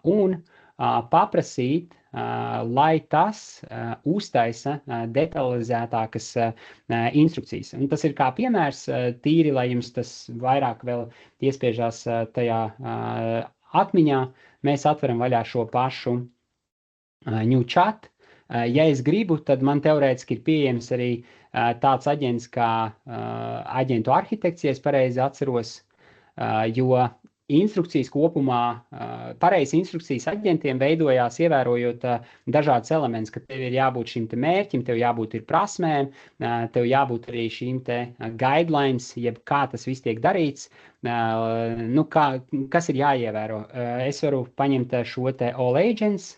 un paprasīt, lai tas uztaisa detalizētākas instrukcijas. Un tas ir kā piemērs tīri, lai jums tas vairāk vēl iespiežās tajā atmiņā. Mēs atveram vaļā šo pašu New Chat. Ja es gribu, tad man teorētiski ir pieejams arī tāds aģents kā aģentu arhitekts, ja es pareizi atceros, jo instrukcijas kopumā, pareizi instrukcijas aģentiem veidojās ievērojot dažādas elements, ka tev ir jābūt šim te mērķim, tev jābūt ir prasmēm, tev jābūt arī šīm te guidelines, jeb kā tas viss tiek darīts, kas ir jāievēro. Es varu paņemt šo te All Agents,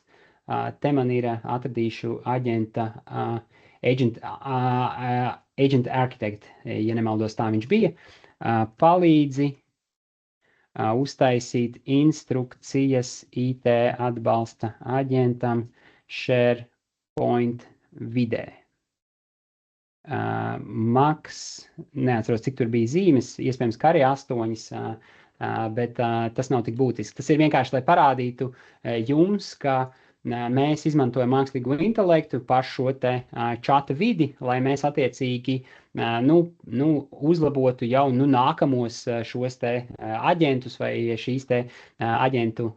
te man ir atradīšu aģenta, Agent Architect, ja nemaldos tā viņš bija, palīdzi uztaisīt instrukcijas IT atbalsta aģentam SharePoint vidē. Maks, neatceros, cik tur bija zīmes, iespējams, ka arī 8, bet tas nav tik būtiski. Tas ir vienkārši, lai parādītu jums, ka mēs izmantojam mākslīgo intelektu pašu šo te čata vidi, lai mēs attiecīgi uzlabotu jau nākamos šos te aģentus vai šīs te aģentu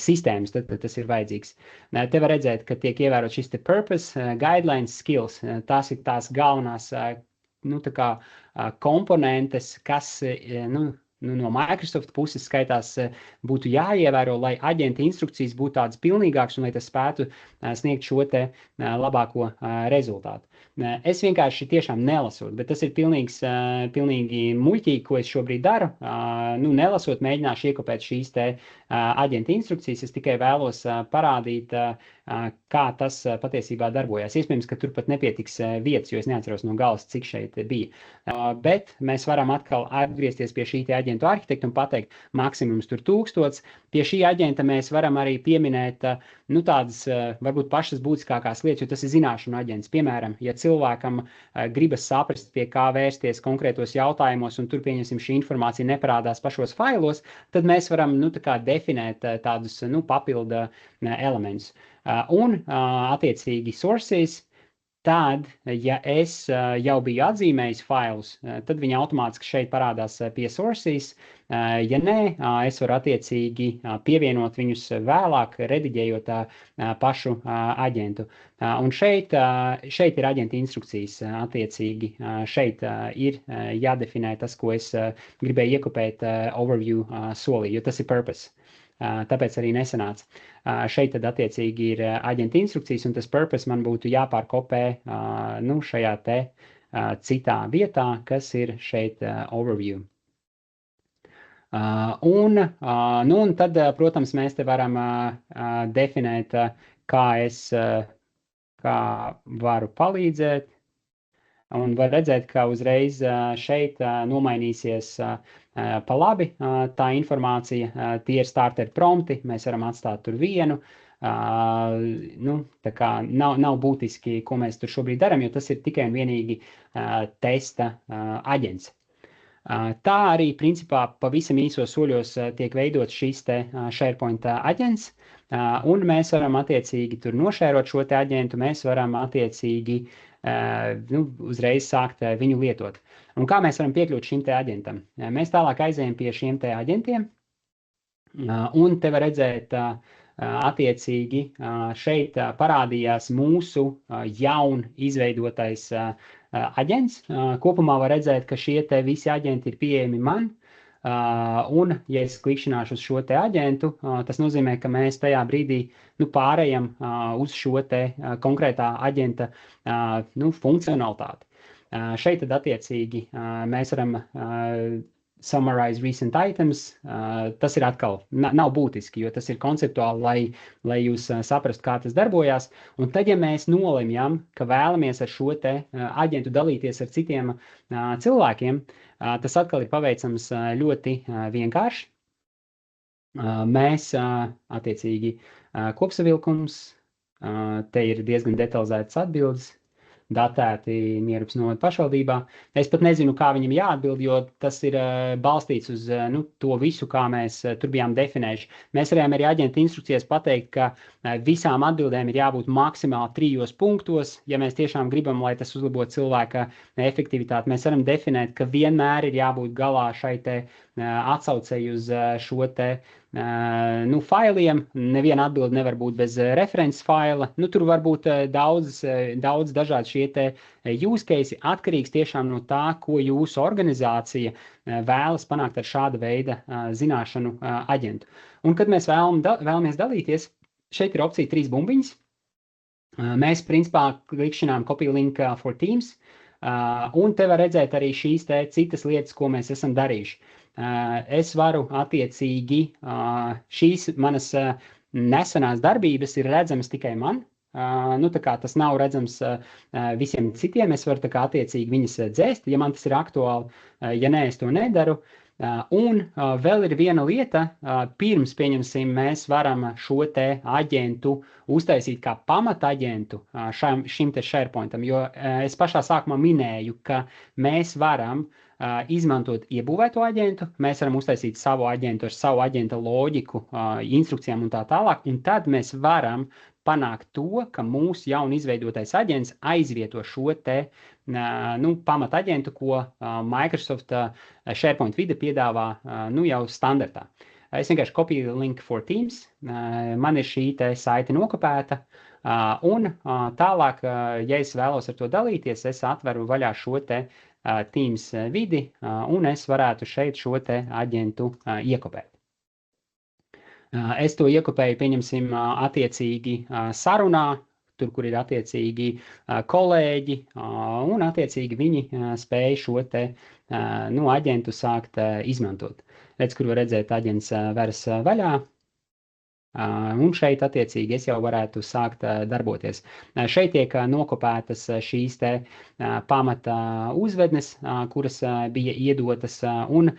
sistēmas, tad tas ir vajadzīgs. Te var redzēt, ka tiek ievērot šis te purpose, guidelines, skills. Tās ir tās galvenās tā kā komponentes, kas no Microsoft puses skaitās būtu jāievēro, lai aģenta instrukcijas būtu tādas pilnīgākas un lai tas spētu sniegt šo te labāko rezultātu. Es vienkārši tiešām nelasot, bet tas ir pilnīgi muļķīgi, ko es šobrīd daru. Nelasot, mēģināšu iekopēt šīs te aģenta instrukcijas, es tikai vēlos parādīt, kā tas patiesībā darbojās. Iespējams, ka tur pat nepietiks vietas, jo es neatceros no galas, cik šeit bija. Bet mēs varam atkal atgriezties pie šī te aģentu arhitekta un pateikt, maksimums tur 1000. Pie šī aģenta mēs varam arī pieminēt tādas varbūt pašas būtiskākās lietas, jo tas ir zināšanu aģents. Piemēram, ja cilvēkam gribas saprast, pie kā vērsties konkrētos jautājumos un tur, pieņemsim, šī informācija neparādās pašos failos, tad mēs varam tā kā definēt tādus papildu elementus. Un attiecīgi sources, tad, ja es jau biju atzīmējis failus, tad viņi automātiski šeit parādās pie sources. Ja nē, es varu attiecīgi pievienot viņus vēlāk, rediģējot pašu aģentu. Un šeit ir aģenta instrukcijas attiecīgi. Šeit ir jādefinē tas, ko es gribēju iekopēt overview solī, jo tas ir purpose. Tāpēc arī nesanāca. Šeit tad attiecīgi ir aģenta instrukcijas, un tas purpose man būtu jāpārkopē šajā te citā vietā, kas ir šeit overview. Un tad, protams, mēs te varam definēt, kā varu palīdzēt. Un var redzēt, ka uzreiz šeit nomainīsies pa labi tā informācija. Tie ir starter prompti, mēs varam atstāt tur vienu. Tā kā nav būtiski, ko mēs tur šobrīd darām, jo tas ir tikai un vienīgi testa aģents. Tā arī, principā, pavisam īsos soļos tiek veidots šis te SharePoint aģents, un mēs varam attiecīgi tur nošērot šo te aģentu, mēs varam attiecīgi uzreiz sākt viņu lietot. Un kā mēs varam piekļūt šim te aģentam? Mēs tālāk aizējam pie šiem te aģentiem, un te var redzēt, attiecīgi šeit parādījās mūsu jaun izveidotais aģents. Kopumā var redzēt, ka šie te visi aģenti ir pieejami man, un, ja es klikšķināšu uz šo te aģentu, tas nozīmē, ka mēs tajā brīdī pārējam uz šo te konkrētā aģenta funkcionalitāti. Šeit tad attiecīgi mēs varam summarize recent items, tas ir atkal nav būtiski, jo tas ir konceptuāli, lai jūs saprastu, kā tas darbojās. Un tad, ja mēs nolemjam, ka vēlamies ar šo te aģentu dalīties ar citiem cilvēkiem, tas atkal ir paveicams ļoti vienkārši. Mēs attiecīgi kopsavilkums, te ir diezgan detalizētas atbildes, datēti Mierupas novada pašvaldībā. Es pat nezinu, kā viņam jāatbild, jo tas ir balstīts uz to visu, kā mēs tur bijām definējuši. Mēs varējām arī aģenta instrukcijas pateikt, ka visām atbildēm ir jābūt maksimāli 3 punktos. Ja mēs tiešām gribam, lai tas uzlabotu cilvēka efektivitāti, mēs varam definēt, ka vienmēr ir jābūt galā šai te atsaucēji uz šo te failiem. Neviena atbilde nevar būt bez references faila. Tur var būt daudz dažādi šie te use case, atkarīgs tiešām no tā, ko jūsu organizācija vēlas panākt ar šāda veida zināšanu aģentu. Un, kad mēs vēlamies dalīties, šeit ir opcija 3 bumbiņas. Mēs, principā, klikšķinām copy link for Teams, un te var redzēt arī šīs te citas lietas, ko mēs esam darījuši. Es varu attiecīgi, šīs manas nesenās darbības ir redzamas tikai man. Tā kā tas nav redzams visiem citiem, es varu tā kā attiecīgi viņas dzēst, ja man tas ir aktuāli, ja nē, es to nedaru. Un vēl ir viena lieta, pirms, pieņemsim, mēs varam šo te aģentu uztaisīt kā pamataģentu šim te SharePointam, jo es pašā sākumā minēju, ka mēs varam izmantot iebūvēto aģentu, mēs varam uztaisīt savu aģentu ar savu aģenta loģiku, instrukcijām un tā tālāk, un tad mēs varam panākt to, ka mūsu jaun izveidotais aģents aizvieto šo te pamata aģentu, ko Microsoft SharePoint vide piedāvā jau standartā. Es vienkārši copy link for Teams, man ir šī te saite nokopēta, un tālāk, ja es vēlos ar to dalīties, es atveru vaļā šo te Teams vidi, un es varētu šeit šo te aģentu iekopēt. Es to iekopēju, pieņemsim, attiecīgi sarunā, tur, kur ir attiecīgi kolēģi, un attiecīgi viņi spēja šo te aģentu sākt izmantot. Redz, kur var redzēt, aģents veras vaļā. Un šeit attiecīgi es jau varētu sākt darboties. Šeit tiek nokopētas šīs te pamata uzvednes, kuras bija iedotas, un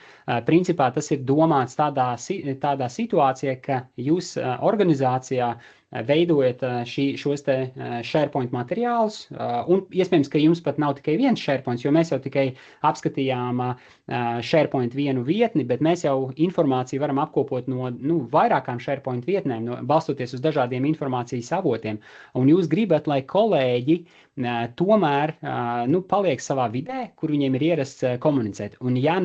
principā tas ir domāts tādā situācijā, ka jūs organizācijā veidojat šos te SharePoint materiālus, un iespējams, ka jums pat nav tikai viens SharePoint, jo mēs jau tikai apskatījām SharePoint vienu vietni, bet mēs jau informāciju varam apkopot no vairākām SharePoint vietnēm, balstoties uz dažādiem informācijas avotiem. Un jūs gribat, lai kolēģi tomēr paliek savā vidē, kur viņiem ir ierasts komunicēt. Un ja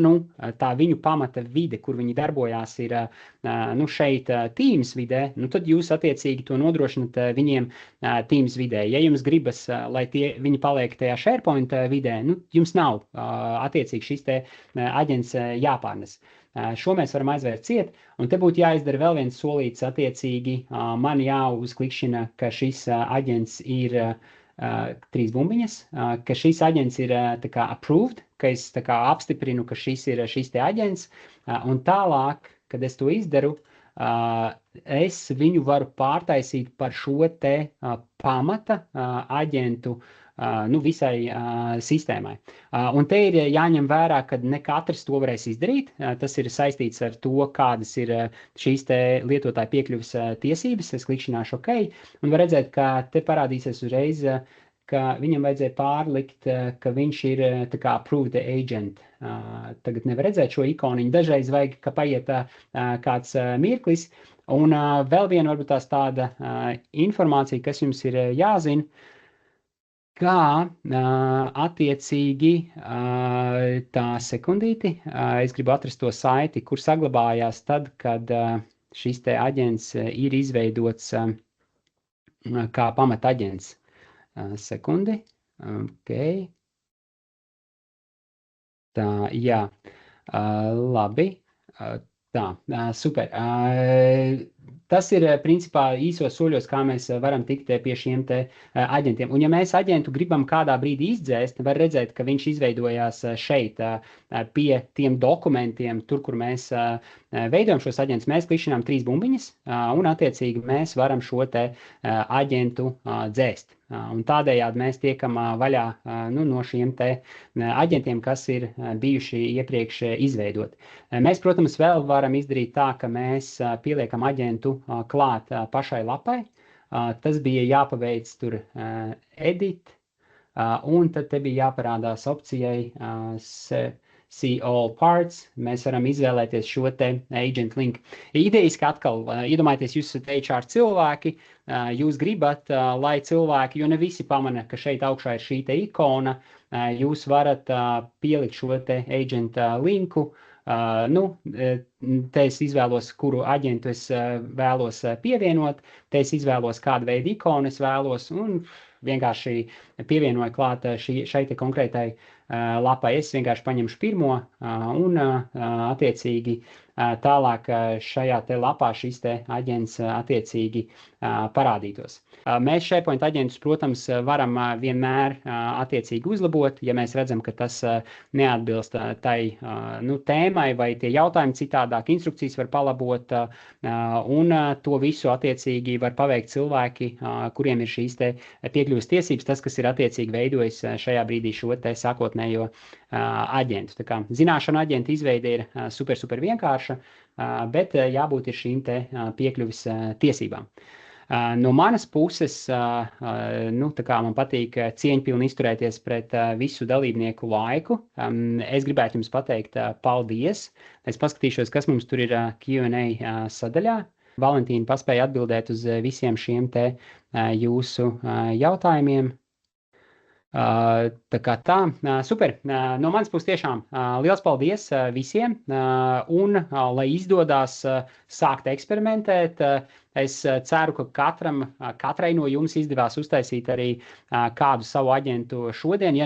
tā viņu pamata vide, kur viņi darbojās, ir šeit Teams vidē, tad jūs attiecīgi to nodrošināt viņiem Teams vidē. Ja jums gribas, lai viņi paliek tajā SharePoint vidē, jums nav attiecīgi šis te aģents jāpārnes. Šo mēs varam aizvērt ciet, un te būtu jāizdara vēl viens solīts attiecīgi. Man jāuzklikšķina, ka šis aģents ir 3 bumbiņas, ka šis aģents ir tā kā approved, ka es tā kā apstiprinu, ka šis ir šis te aģents, un tālāk, kad es to izdaru, es viņu varu pārtaisīt par šo te pamata aģentu visai sistēmai. Un te ir jāņem vērā, ka ne katrs to varēs izdarīt. Tas ir saistīts ar to, kādas ir šīs te lietotāja piekļuves tiesības. Es klikšķināšu OK, un var redzēt, ka te parādīsies uzreiz ka viņam vajadzēja pārlikt, ka viņš ir tā kā approved agent. Tagad nevar redzēt šo ikoniņu, dažreiz vajag, ka paiet kāds mirklis. Un vēl viena varbūt tās tāda informācija, kas jums ir jāzina, kā attiecīgi tā sekundīti, es gribu atrast to saiti, kur saglabājās tad, kad šis te aģents ir izveidots kā pamataģents. Sekundi. Ok. Tā, jā. Labi. Tā, super. Tas ir principā īsos soļos, kā mēs varam tikt pie šiem te aģentiem. Un ja mēs aģentu gribam kādā brīdī izdzēst, var redzēt, ka viņš izveidojās šeit pie tiem dokumentiem, tur, kur mēs veidojam šos aģentus, mēs klikšķinām 3 bumbiņas un attiecīgi mēs varam šo te aģentu dzēst. Un tādējādi mēs tiekam vaļā no šiem te aģentiem, kas ir bijuši iepriekš izveidoti. Mēs, protams, vēl varam izdarīt tā, ka mēs pieliekam aģentu klāt pašai lapai. Tas bija jāpaveic tur edit, un tad te bija jāparādās opcijai see all parts. Mēs varam izvēlēties šo te agent link. Idejiski atkal, iedomājieties, jūs esat HR cilvēki, jūs gribat, lai cilvēki, jo ne visi pamana, ka šeit augšā ir šī te ikona, jūs varat pielikt šo te agent linku. Te es izvēlos, kuru aģentu es vēlos pievienot, te es izvēlos, kādu veidu ikonu es vēlos, un vienkārši pievienoju klāt šai te konkrētai lapai. Es vienkārši paņemšu pirmo un attiecīgi tālāk šajā te lapā šis te aģents attiecīgi parādītos. Mēs SharePoint aģentus, protams, varam vienmēr attiecīgi uzlabot, ja mēs redzam, ka tas neatbilst tai tēmai vai tie jautājumi citādāk, instrukcijas var palabot, un to visu attiecīgi var paveikt cilvēki, kuriem ir šīs te piekļuves tiesības, tas, kas ir attiecīgi veidojis šajā brīdī šo te sākotnējo aģentu. Tā kā zināšana aģenta izveide ir super vienkārša, bet jābūt ir šīm te piekļuves tiesībām. No manas puses, tā kā man patīk cieņpilni izturēties pret visu dalībnieku laiku, es gribētu jums pateikt paldies. Es paskatīšos, kas mums tur ir Q&A sadaļā. Valentīna paspēja atbildēt uz visiem šiem te jūsu jautājumiem. Tā kā tā, super. No manas puses tiešām liels paldies visiem, un lai izdodās sākt eksperimentēt, es ceru, ka katrai no jums izdevās uztaisīt arī kādu savu aģentu šodien. Ja